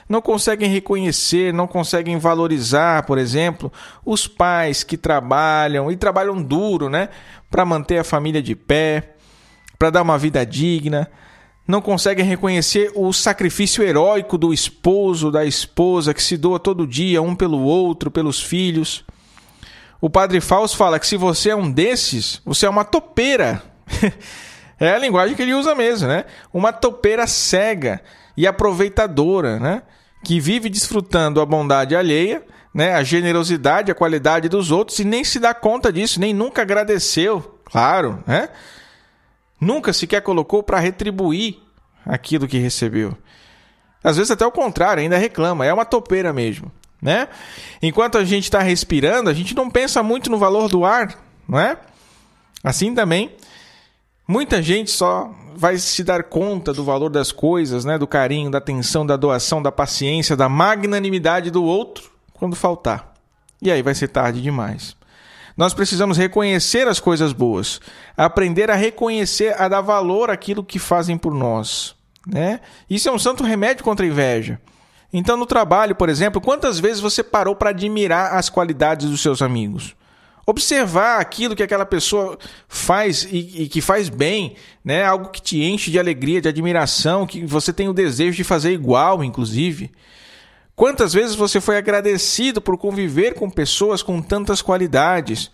Não conseguem reconhecer, não conseguem valorizar, por exemplo, os pais que trabalham, e trabalham duro, né? Para manter a família de pé, para dar uma vida digna. Não conseguem reconhecer o sacrifício heróico do esposo, da esposa, que se doa todo dia, um pelo outro, pelos filhos. O Padre Fausto fala que se você é um desses, você é uma topeira. É a linguagem que ele usa mesmo, né? Uma topeira cega e aproveitadora, né? Que vive desfrutando a bondade alheia, né? A generosidade, a qualidade dos outros e nem se dá conta disso, nem nunca agradeceu, claro, né? Nunca sequer colocou para retribuir aquilo que recebeu. Às vezes até o contrário, ainda reclama, é uma topeira mesmo, né? Enquanto a gente está respirando, a gente não pensa muito no valor do ar, não é? Assim também, muita gente só vai se dar conta do valor das coisas, né? Do carinho, da atenção, da doação, da paciência, da magnanimidade do outro quando faltar. E aí vai ser tarde demais. Nós precisamos reconhecer as coisas boas, aprender a reconhecer, a dar valor àquilo que fazem por nós, né? Isso é um santo remédio contra a inveja. Então, no trabalho, por exemplo, quantas vezes você parou para admirar as qualidades dos seus amigos? Observar aquilo que aquela pessoa faz e que faz bem, né? Algo que te enche de alegria, de admiração, que você tem o desejo de fazer igual, inclusive. Quantas vezes você foi agradecido por conviver com pessoas com tantas qualidades?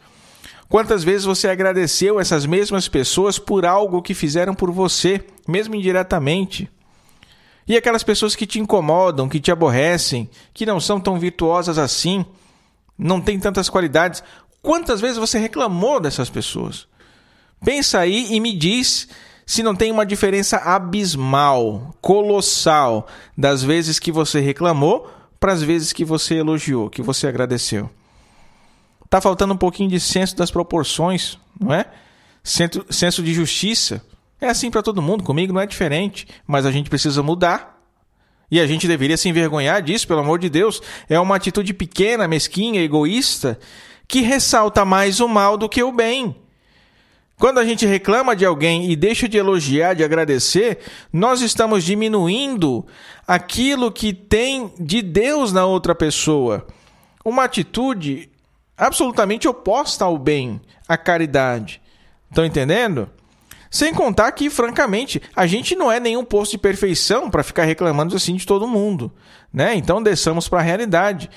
Quantas vezes você agradeceu essas mesmas pessoas por algo que fizeram por você, mesmo indiretamente? E aquelas pessoas que te incomodam, que te aborrecem, que não são tão virtuosas assim, não têm tantas qualidades, quantas vezes você reclamou dessas pessoas? Pensa aí e me diz se não tem uma diferença abismal, colossal, das vezes que você reclamou para as vezes que você elogiou, que você agradeceu. Está faltando um pouquinho de senso das proporções, não é? Senso de justiça. É assim para todo mundo, comigo não é diferente, mas a gente precisa mudar. E a gente deveria se envergonhar disso, pelo amor de Deus. É uma atitude pequena, mesquinha, egoísta, que ressalta mais o mal do que o bem. Quando a gente reclama de alguém e deixa de elogiar, de agradecer, nós estamos diminuindo aquilo que tem de Deus na outra pessoa. Uma atitude absolutamente oposta ao bem, à caridade. Estão entendendo? Sem contar que, francamente, a gente não é nenhum posto de perfeição para ficar reclamando assim de todo mundo, né? Então, desçamos para a realidade.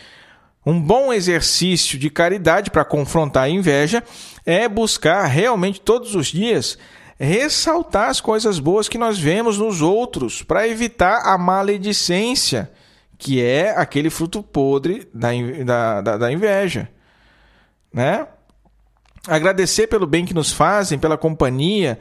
Um bom exercício de caridade para confrontar a inveja é buscar realmente todos os dias ressaltar as coisas boas que nós vemos nos outros para evitar a maledicência, que é aquele fruto podre da inveja, né? Agradecer pelo bem que nos fazem, pela companhia,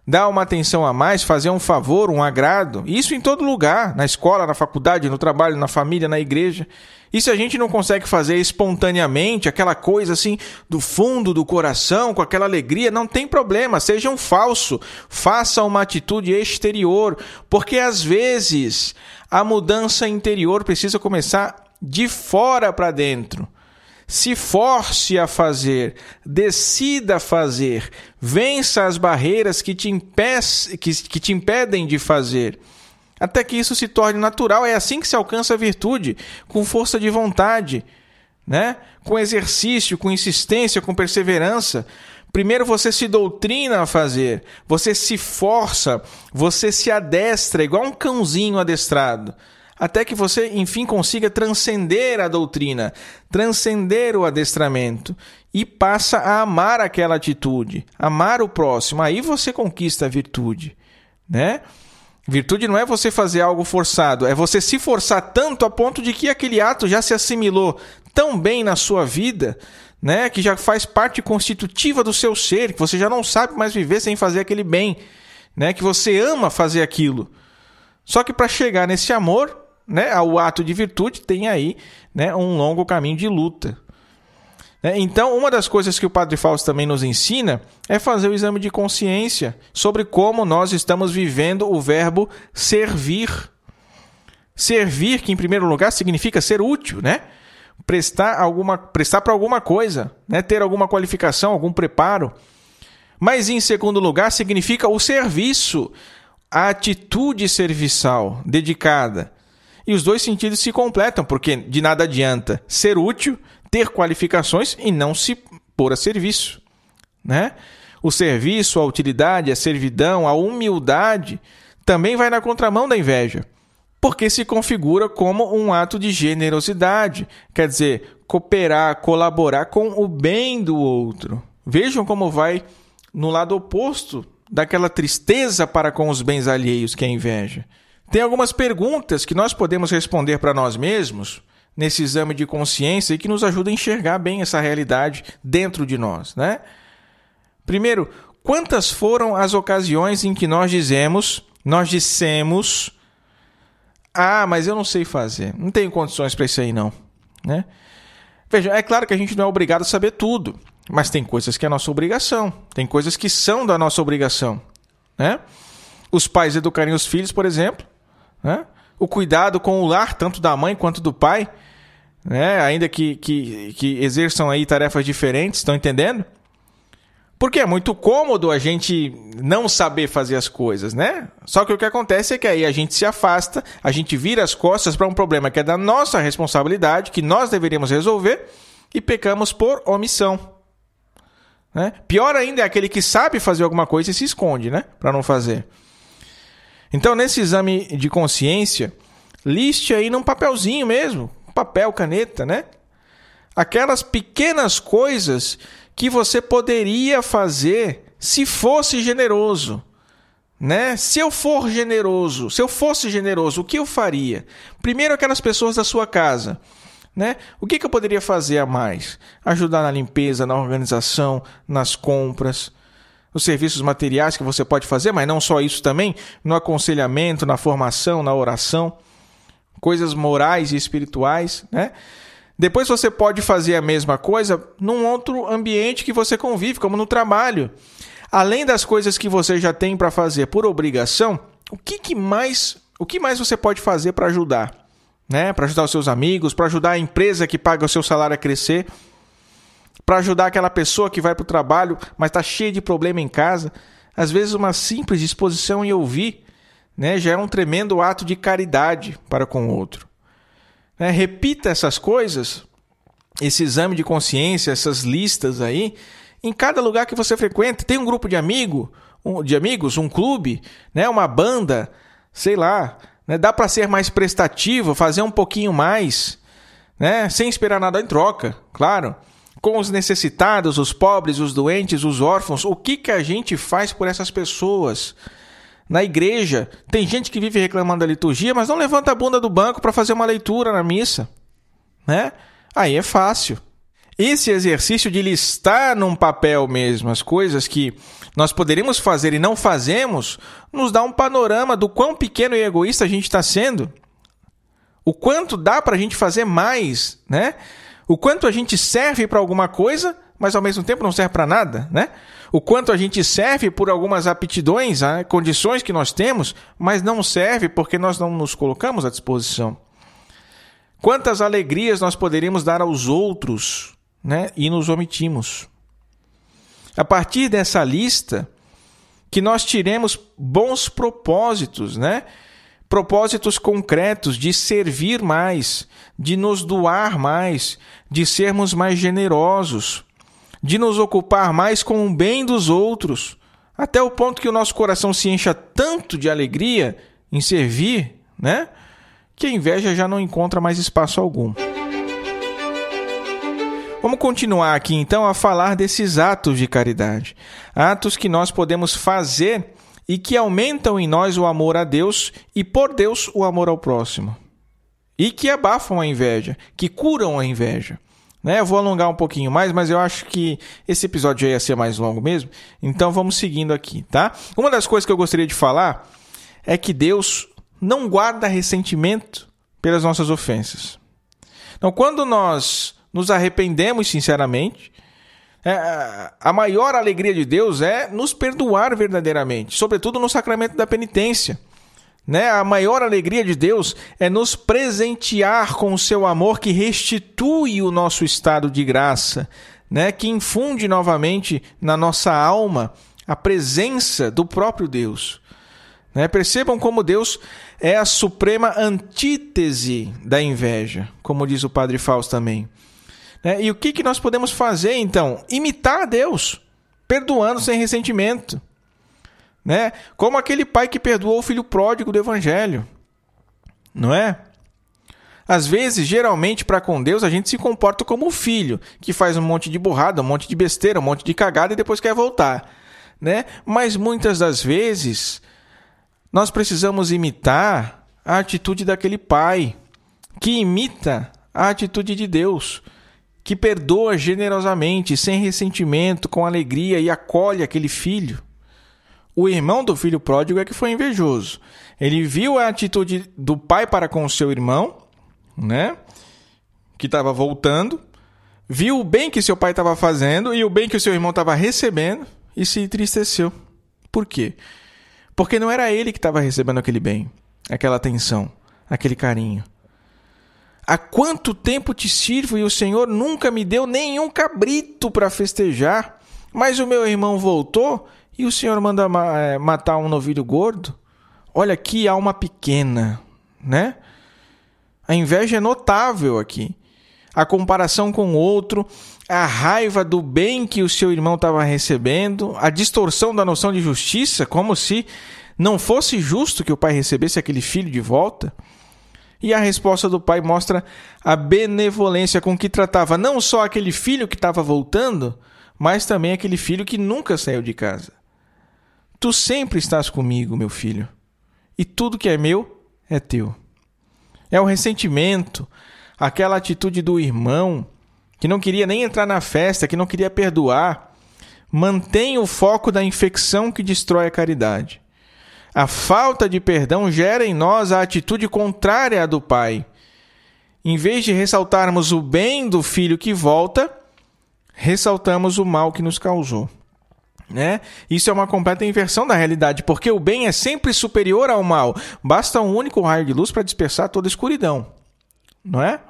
dar uma atenção a mais, fazer um favor, um agrado. Isso em todo lugar, na escola, na faculdade, no trabalho, na família, na igreja. E se a gente não consegue fazer espontaneamente, aquela coisa assim do fundo do coração, com aquela alegria, não tem problema, seja um falso. Faça uma atitude exterior, porque às vezes a mudança interior precisa começar de fora para dentro. Se force a fazer, decida fazer, vença as barreiras que te impedem de fazer, até que isso se torne natural. É assim que se alcança a virtude, com força de vontade, né? Com exercício, com insistência, com perseverança. Primeiro você se doutrina a fazer, você se força, você se adestra, igual um cãozinho adestrado, até que você, enfim, consiga transcender a doutrina, transcender o adestramento e passa a amar aquela atitude, amar o próximo. Aí você conquista a virtude, né? Virtude não é você fazer algo forçado, é você se forçar tanto a ponto de que aquele ato já se assimilou tão bem na sua vida, né, que já faz parte constitutiva do seu ser, que você já não sabe mais viver sem fazer aquele bem, né, que você ama fazer aquilo. Só que para chegar nesse amor, né, ao ato de virtude, tem aí, né, um longo caminho de luta. Então, uma das coisas que o Padre Fausto também nos ensina é fazer o exame de consciência sobre como nós estamos vivendo o verbo servir. Servir, que em primeiro lugar significa ser útil, né? Prestar para alguma coisa, né? Ter alguma qualificação, algum preparo. Mas em segundo lugar significa o serviço, a atitude serviçal, dedicada. E os dois sentidos se completam, porque de nada adianta ser útil, ter qualificações e não se pôr a serviço, né? O serviço, a utilidade, a servidão, a humildade também vai na contramão da inveja, porque se configura como um ato de generosidade, quer dizer, cooperar, colaborar com o bem do outro. Vejam como vai no lado oposto daquela tristeza para com os bens alheios que é a inveja. Tem algumas perguntas que nós podemos responder para nós mesmos nesse exame de consciência e que nos ajuda a enxergar bem essa realidade dentro de nós, né? Primeiro, quantas foram as ocasiões em que nós dissemos, mas eu não sei fazer, não tenho condições para isso aí não, né? Veja, é claro que a gente não é obrigado a saber tudo, mas tem coisas que é nossa obrigação, tem coisas que são da nossa obrigação, né? Os pais educarem os filhos, por exemplo, né? O cuidado com o lar, tanto da mãe quanto do pai, né? Ainda que exerçam aí tarefas diferentes, estão entendendo? Porque é muito cômodo a gente não saber fazer as coisas, né? Só que o que acontece é que aí a gente se afasta, a gente vira as costas para um problema que é da nossa responsabilidade, que nós deveríamos resolver, e pecamos por omissão, né? Pior ainda é aquele que sabe fazer alguma coisa e se esconde, né? Para não fazer. Então, nesse exame de consciência, liste aí num papelzinho mesmo, papel, caneta, né? Aquelas pequenas coisas que você poderia fazer se fosse generoso, né? Se eu fosse generoso, o que eu faria? Primeiro, aquelas pessoas da sua casa, né? O que eu poderia fazer a mais? Ajudar na limpeza, na organização, nas compras, os serviços materiais que você pode fazer, mas não só isso também, no aconselhamento, na formação, na oração, coisas morais e espirituais, né? Depois você pode fazer a mesma coisa num outro ambiente que você convive, como no trabalho. Além das coisas que você já tem para fazer por obrigação, o que mais você pode fazer para ajudar, né? Para ajudar os seus amigos, para ajudar a empresa que paga o seu salário a crescer, para ajudar aquela pessoa que vai para o trabalho, mas está cheia de problema em casa. Às vezes uma simples disposição em ouvir, né, já é um tremendo ato de caridade para com o outro. Repita essas coisas, esse exame de consciência, essas listas aí, em cada lugar que você frequenta. Tem um grupo de amigos, um clube, né, uma banda, sei lá. Né, dá para ser mais prestativo, fazer um pouquinho mais, né, sem esperar nada em troca, claro. Com os necessitados, os pobres, os doentes, os órfãos. O que a gente faz por essas pessoas? Na igreja, tem gente que vive reclamando da liturgia, mas não levanta a bunda do banco para fazer uma leitura na missa, né? Aí é fácil. Esse exercício de listar num papel mesmo as coisas que nós poderíamos fazer e não fazemos, nos dá um panorama do quão pequeno e egoísta a gente está sendo. O quanto dá para a gente fazer mais, né? O quanto a gente serve para alguma coisa, mas ao mesmo tempo não serve para nada, né? O quanto a gente serve por algumas aptidões, condições que nós temos, mas não serve porque nós não nos colocamos à disposição. Quantas alegrias nós poderíamos dar aos outros, né? E nos omitimos. A partir dessa lista, que nós tiremos bons propósitos, né? Propósitos concretos de servir mais, de nos doar mais, de sermos mais generosos, de nos ocupar mais com o bem dos outros, até o ponto que o nosso coração se encha tanto de alegria em servir, né? Que a inveja já não encontra mais espaço algum. Vamos continuar aqui então a falar desses atos de caridade. Atos que nós podemos fazer e que aumentam em nós o amor a Deus e, por Deus, o amor ao próximo. E que abafam a inveja, que curam a inveja. Eu vou alongar um pouquinho mais, mas eu acho que esse episódio já ia ser mais longo mesmo. Então vamos seguindo aqui, tá? Uma das coisas que eu gostaria de falar é que Deus não guarda ressentimento pelas nossas ofensas. Então, quando nós nos arrependemos sinceramente, a maior alegria de Deus é nos perdoar verdadeiramente, sobretudo no sacramento da penitência. A maior alegria de Deus é nos presentear com o seu amor que restitui o nosso estado de graça, que infunde novamente na nossa alma a presença do próprio Deus. Percebam como Deus é a suprema antítese da inveja, como diz o Padre Fausto também. E o que nós podemos fazer, então? Imitar a Deus, perdoando sem ressentimento. Como aquele pai que perdoou o filho pródigo do Evangelho. Não é? Às vezes, geralmente, para com Deus, a gente se comporta como o filho, que faz um monte de burrada, um monte de besteira, um monte de cagada e depois quer voltar. Mas muitas das vezes, nós precisamos imitar a atitude daquele pai, que imita a atitude de Deus, que perdoa generosamente, sem ressentimento, com alegria e acolhe aquele filho. O irmão do filho pródigo é que foi invejoso. Ele viu a atitude do pai para com o seu irmão, que estava voltando, viu o bem que seu pai estava fazendo e o bem que o seu irmão estava recebendo e se entristeceu. Por quê? Porque não era ele que estava recebendo aquele bem, aquela atenção, aquele carinho. Há quanto tempo te sirvo e o Senhor nunca me deu nenhum cabrito para festejar, mas o meu irmão voltou e o Senhor manda matar um novilho gordo? Olha que alma pequena, A inveja é notável aqui. A comparação com o outro, a raiva do bem que o seu irmão estava recebendo, a distorção da noção de justiça, como se não fosse justo que o pai recebesse aquele filho de volta. E a resposta do pai mostra a benevolência com que tratava não só aquele filho que estava voltando, mas também aquele filho que nunca saiu de casa. Tu sempre estás comigo, meu filho, e tudo que é meu é teu. É o ressentimento, aquela atitude do irmão que não queria nem entrar na festa, que não queria perdoar, mantém o foco da infecção que destrói a caridade. A falta de perdão gera em nós a atitude contrária à do pai. Em vez de ressaltarmos o bem do filho que volta, ressaltamos o mal que nos causou. Isso é uma completa inversão da realidade, porque o bem é sempre superior ao mal. Basta um único raio de luz para dispersar toda a escuridão. Não é?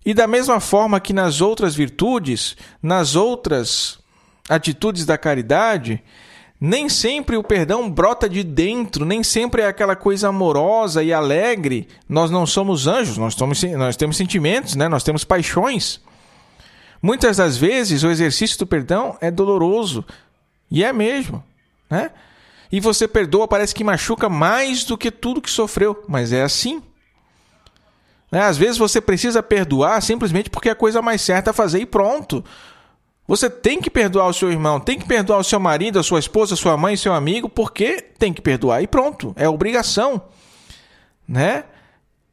E da mesma forma que nas outras virtudes, nas outras atitudes da caridade, nem sempre o perdão brota de dentro, nem sempre é aquela coisa amorosa e alegre. Nós não somos anjos, nós temos sentimentos, né? Nós temos paixões. Muitas das vezes o exercício do perdão é doloroso, e é mesmo, né? E você perdoa, parece que machuca mais do que tudo que sofreu, mas é assim. Às vezes você precisa perdoar simplesmente porque é a coisa mais certa a fazer e pronto. Você tem que perdoar o seu irmão, tem que perdoar o seu marido, a sua esposa, a sua mãe, seu amigo, porque tem que perdoar e pronto, é obrigação, né?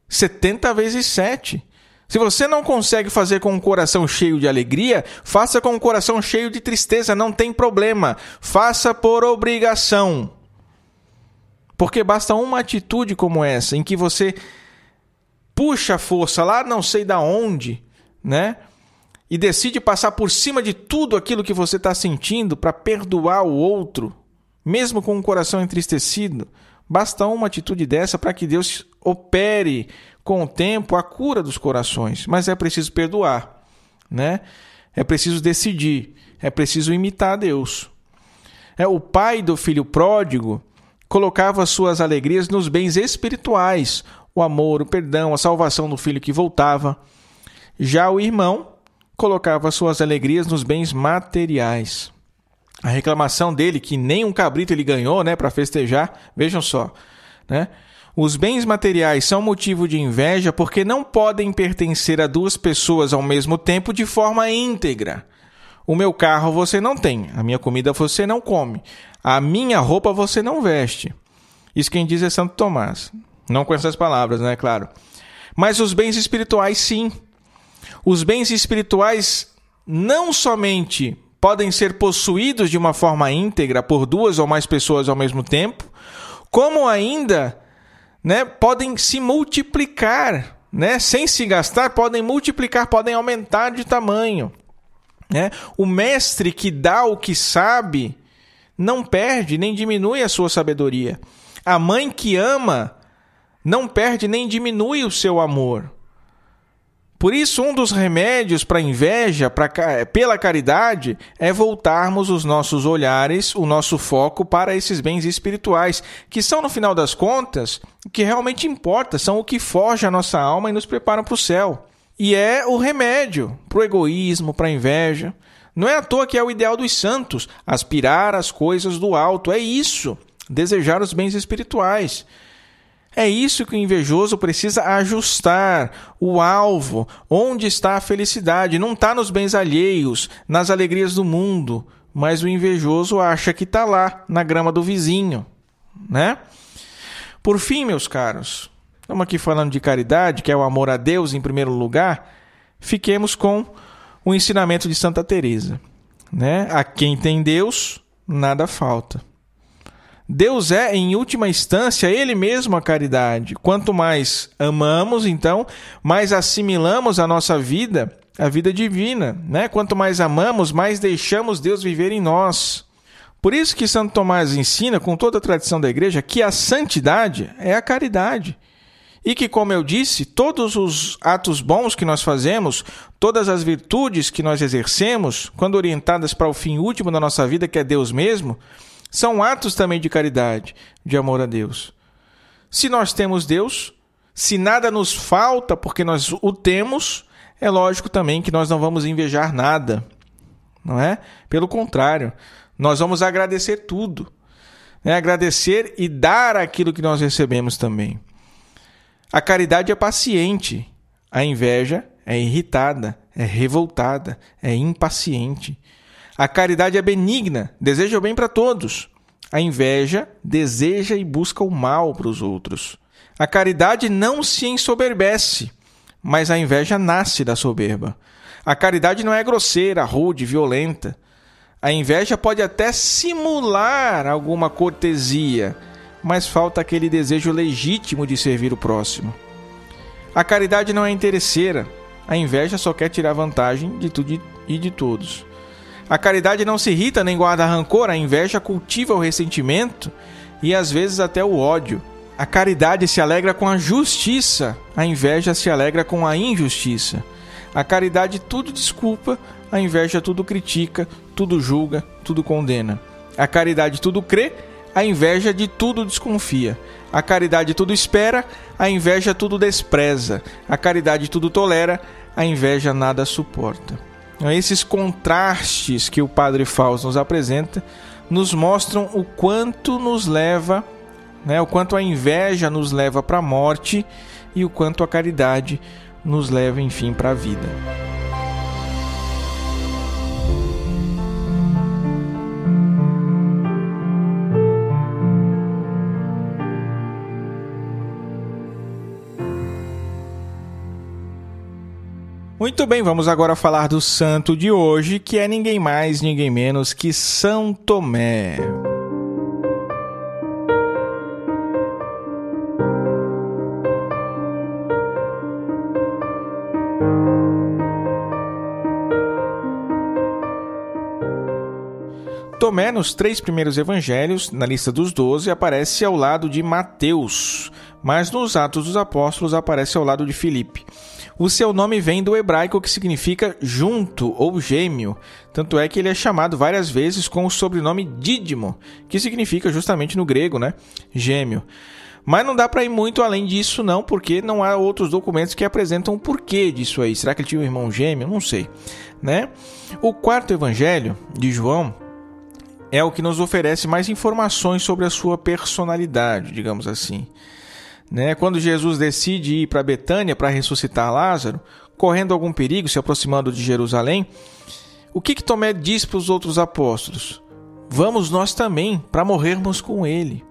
70 vezes 7. Se você não consegue fazer com um coração cheio de alegria, faça com um coração cheio de tristeza, não tem problema. Faça por obrigação. Porque basta uma atitude como essa, em que você puxa a força lá não sei da onde, né? E decide passar por cima de tudo aquilo que você está sentindo para perdoar o outro, mesmo com o coração entristecido. Basta uma atitude dessa para que Deus opere com o tempo a cura dos corações. Mas é preciso perdoar, né? É preciso decidir, é preciso imitar a Deus. O pai do filho pródigo colocava suas alegrias nos bens espirituais, o amor, o perdão, a salvação do filho que voltava. Já o irmão colocava suas alegrias nos bens materiais. A reclamação dele, que nem um cabrito ele ganhou, né, para festejar, vejam só, né? Os bens materiais são motivo de inveja porque não podem pertencer a duas pessoas ao mesmo tempo de forma íntegra. O meu carro você não tem, a minha comida você não come, a minha roupa você não veste. Isso quem diz é Santo Tomás. Não com essas palavras, né, claro. Mas os bens espirituais, sim. Os bens espirituais não somente podem ser possuídos de uma forma íntegra por duas ou mais pessoas ao mesmo tempo, como ainda, né, podem se multiplicar, né, sem se gastar, podem multiplicar, podem aumentar de tamanho, né? O mestre que dá o que sabe não perde nem diminui a sua sabedoria. A mãe que ama não perde nem diminui o seu amor. Por isso, um dos remédios para a inveja, pela caridade, é voltarmos os nossos olhares, o nosso foco para esses bens espirituais, que são, no final das contas, o que realmente importa, são o que forja a nossa alma e nos preparam para o céu. E é o remédio para o egoísmo, para a inveja. Não é à toa que é o ideal dos santos, aspirar às coisas do alto. É isso, desejar os bens espirituais. É isso que o invejoso precisa ajustar, o alvo, onde está a felicidade. Não está nos bens alheios, nas alegrias do mundo, mas o invejoso acha que está lá, na grama do vizinho, né? Por fim, meus caros, estamos aqui falando de caridade, que é o amor a Deus em primeiro lugar, fiquemos com o ensinamento de Santa Teresa, né? A quem tem Deus, nada falta. Deus é, em última instância, Ele mesmo a caridade. Quanto mais amamos, então, mais assimilamos a nossa vida, a vida divina, né? Quanto mais amamos, mais deixamos Deus viver em nós. Por isso que Santo Tomás ensina, com toda a tradição da Igreja, que a santidade é a caridade. E que, como eu disse, todos os atos bons que nós fazemos, todas as virtudes que nós exercemos, quando orientadas para o fim último da nossa vida, que é Deus mesmo, são atos também de caridade, de amor a Deus. Se nós temos Deus, se nada nos falta porque nós o temos, é lógico também que nós não vamos invejar nada, não é? Pelo contrário, nós vamos agradecer tudo, né? Agradecer e dar aquilo que nós recebemos também. A caridade é paciente, a inveja é irritada, é revoltada, é impaciente. A caridade é benigna, deseja o bem para todos. A inveja deseja e busca o mal para os outros. A caridade não se ensoberbece, mas a inveja nasce da soberba. A caridade não é grosseira, rude, violenta. A inveja pode até simular alguma cortesia, mas falta aquele desejo legítimo de servir o próximo. A caridade não é interesseira. A inveja só quer tirar vantagem de tudo e de todos. A caridade não se irrita nem guarda rancor, a inveja cultiva o ressentimento e às vezes até o ódio. A caridade se alegra com a justiça, a inveja se alegra com a injustiça. A caridade tudo desculpa, a inveja tudo critica, tudo julga, tudo condena. A caridade tudo crê, a inveja de tudo desconfia. A caridade tudo espera, a inveja tudo despreza. A caridade tudo tolera, a inveja nada suporta. Esses contrastes que o Padre Fausto nos apresenta nos mostram o quanto nos leva, o quanto a inveja nos leva para a morte e o quanto a caridade nos leva, enfim, para a vida. Muito bem, vamos agora falar do santo de hoje, que é ninguém mais, ninguém menos que São Tomé. Tomé, nos 3 primeiros evangelhos, na lista dos 12, aparece ao lado de Mateus, mas nos Atos dos Apóstolos aparece ao lado de Filipe. O seu nome vem do hebraico, que significa junto ou gêmeo, tanto é que ele é chamado várias vezes com o sobrenome Dídimo, que significa justamente no grego, gêmeo. Mas não dá para ir muito além disso não, porque não há outros documentos que apresentam o porquê disso aí. Será que ele tinha um irmão gêmeo? Não sei, O 4º evangelho de João é o que nos oferece mais informações sobre a sua personalidade, digamos assim. Quando Jesus decide ir para Betânia para ressuscitar Lázaro, correndo algum perigo, se aproximando de Jerusalém, o que Tomé diz para os outros apóstolos? Vamos nós também, para morrermos com ele.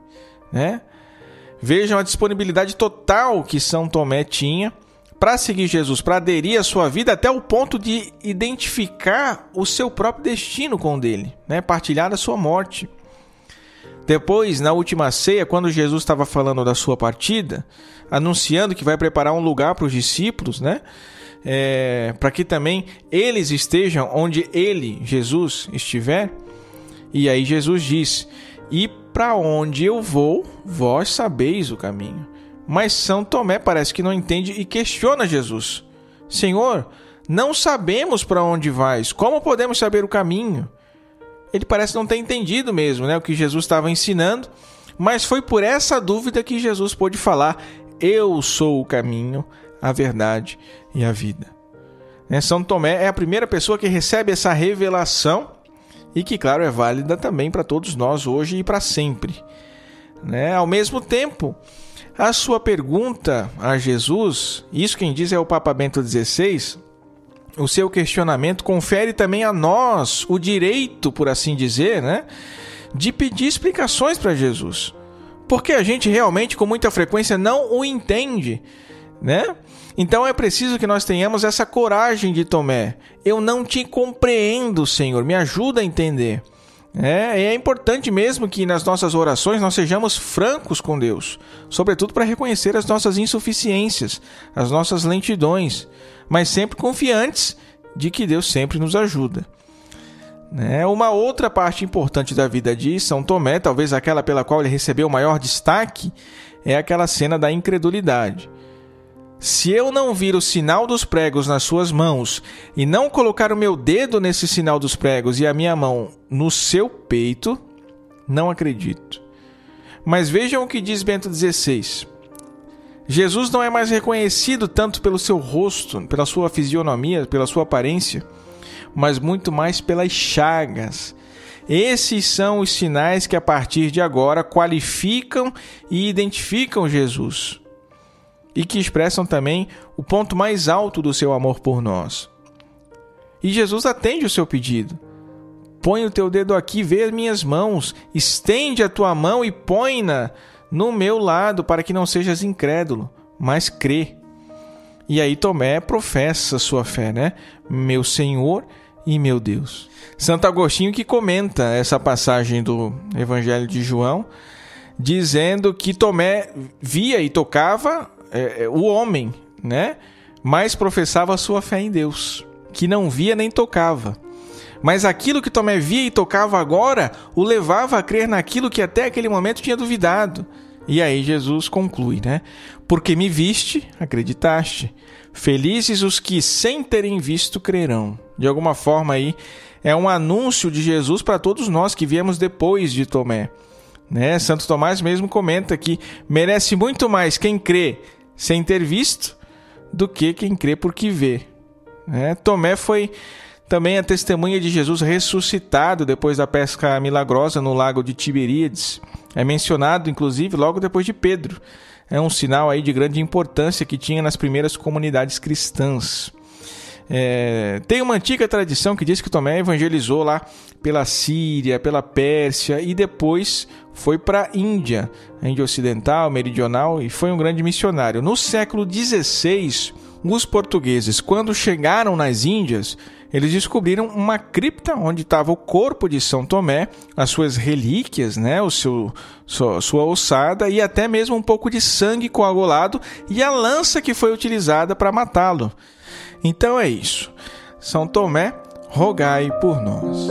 Vejam a disponibilidade total que São Tomé tinha para seguir Jesus, para aderir à sua vida até o ponto de identificar o seu próprio destino com o dele, partilhar da sua morte. Depois, na última ceia, quando Jesus estava falando da sua partida, anunciando que vai preparar um lugar para os discípulos, para que também eles estejam onde ele, Jesus, estiver. E aí Jesus diz: e para onde eu vou, vós sabeis o caminho. Mas São Tomé parece que não entende e questiona Jesus: Senhor, não sabemos para onde vais, como podemos saber o caminho? Ele parece não ter entendido mesmo, o que Jesus estava ensinando, mas foi por essa dúvida que Jesus pôde falar: eu sou o caminho, a verdade e a vida. São Tomé é a primeira pessoa que recebe essa revelação e que, claro, é válida também para todos nós hoje e para sempre. Ao mesmo tempo, a sua pergunta a Jesus, isso quem diz é o Papa Bento XVI, o seu questionamento confere também a nós o direito, por assim dizer, de pedir explicações para Jesus. Porque a gente realmente, com muita frequência, não o entende, Então é preciso que nós tenhamos essa coragem de Tomé. Eu não te compreendo, Senhor, me ajuda a entender. É importante mesmo que nas nossas orações nós sejamos francos com Deus, sobretudo para reconhecer as nossas insuficiências, as nossas lentidões, mas sempre confiantes de que Deus sempre nos ajuda. Uma outra parte importante da vida de São Tomé, talvez aquela pela qual ele recebeu o maior destaque, é aquela cena da incredulidade. Se eu não vir o sinal dos pregos nas suas mãos e não colocar o meu dedo nesse sinal dos pregos e a minha mão no seu peito, não acredito. Mas vejam o que diz Bento XVI. Jesus não é mais reconhecido tanto pelo seu rosto, pela sua fisionomia, pela sua aparência, mas muito mais pelas chagas. Esses são os sinais que a partir de agora qualificam e identificam Jesus e que expressam também o ponto mais alto do seu amor por nós. E Jesus atende o seu pedido. Põe o teu dedo aqui, vê as minhas mãos, estende a tua mão e põe-na no meu lado, para que não sejas incrédulo, mas crê. E aí Tomé professa sua fé, Meu Senhor e meu Deus. Santo Agostinho que comenta essa passagem do Evangelho de João, dizendo que Tomé via e tocava o homem, mas professava a sua fé em Deus, que não via nem tocava. Mas aquilo que Tomé via e tocava agora o levava a crer naquilo que até aquele momento tinha duvidado. E aí Jesus conclui, Porque me viste, acreditaste. Felizes os que sem terem visto crerão. De alguma forma aí, é um anúncio de Jesus para todos nós que viemos depois de Tomé. Né? Santo Tomás mesmo comenta que merece muito mais quem crê sem ter visto do que quem crê porque vê. Né? Tomé foi também a testemunha de Jesus ressuscitado depois da pesca milagrosa no lago de Tiberíades. É mencionado, inclusive, logo depois de Pedro. É um sinal aí de grande importância que tinha nas primeiras comunidades cristãs. Tem uma antiga tradição que diz que Tomé evangelizou lá pela Síria, pela Pérsia e depois foi para a Índia Ocidental, Meridional, e foi um grande missionário. No século XVI, os portugueses, quando chegaram nas Índias, eles descobriram uma cripta onde estava o corpo de São Tomé, as suas relíquias, né, sua ossada e até mesmo um pouco de sangue coagulado e a lança que foi utilizada para matá-lo. Então é isso. São Tomé, rogai por nós.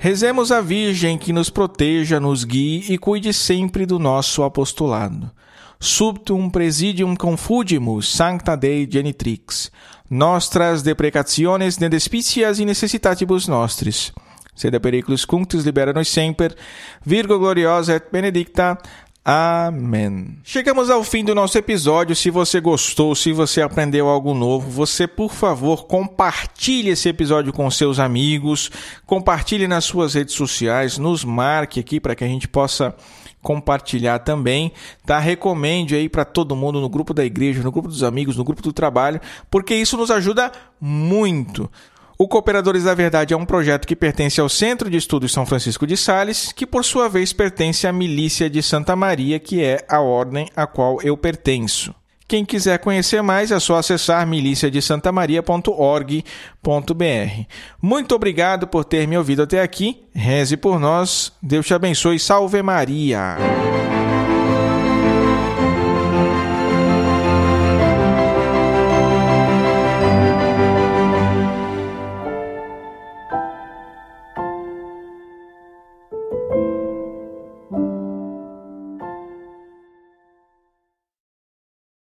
Rezemos a Virgem que nos proteja, nos guie e cuide sempre do nosso apostolado. Subtum presidium confugimus, sancta Dei genitrix, nostras deprecationes ne despicias e necessitatibus nostris. Sede periculus cunctus libera nos semper, Virgo gloriosa et benedicta. Amém. Chegamos ao fim do nosso episódio. Se você gostou, se você aprendeu algo novo, você, por favor, compartilhe esse episódio com seus amigos, compartilhe nas suas redes sociais, nos marque aqui para que a gente possa compartilhar também, tá? Recomende aí para todo mundo no grupo da igreja, no grupo dos amigos, no grupo do trabalho, porque isso nos ajuda muito. O Cooperadores da Verdade é um projeto que pertence ao Centro de Estudos São Francisco de Sales, que por sua vez pertence à Milícia de Santa Maria, que é a ordem a qual eu pertenço. Quem quiser conhecer mais é só acessar miliciadesantamaria.org.br. Muito obrigado por ter me ouvido até aqui. Reze por nós. Deus te abençoe. Salve Maria!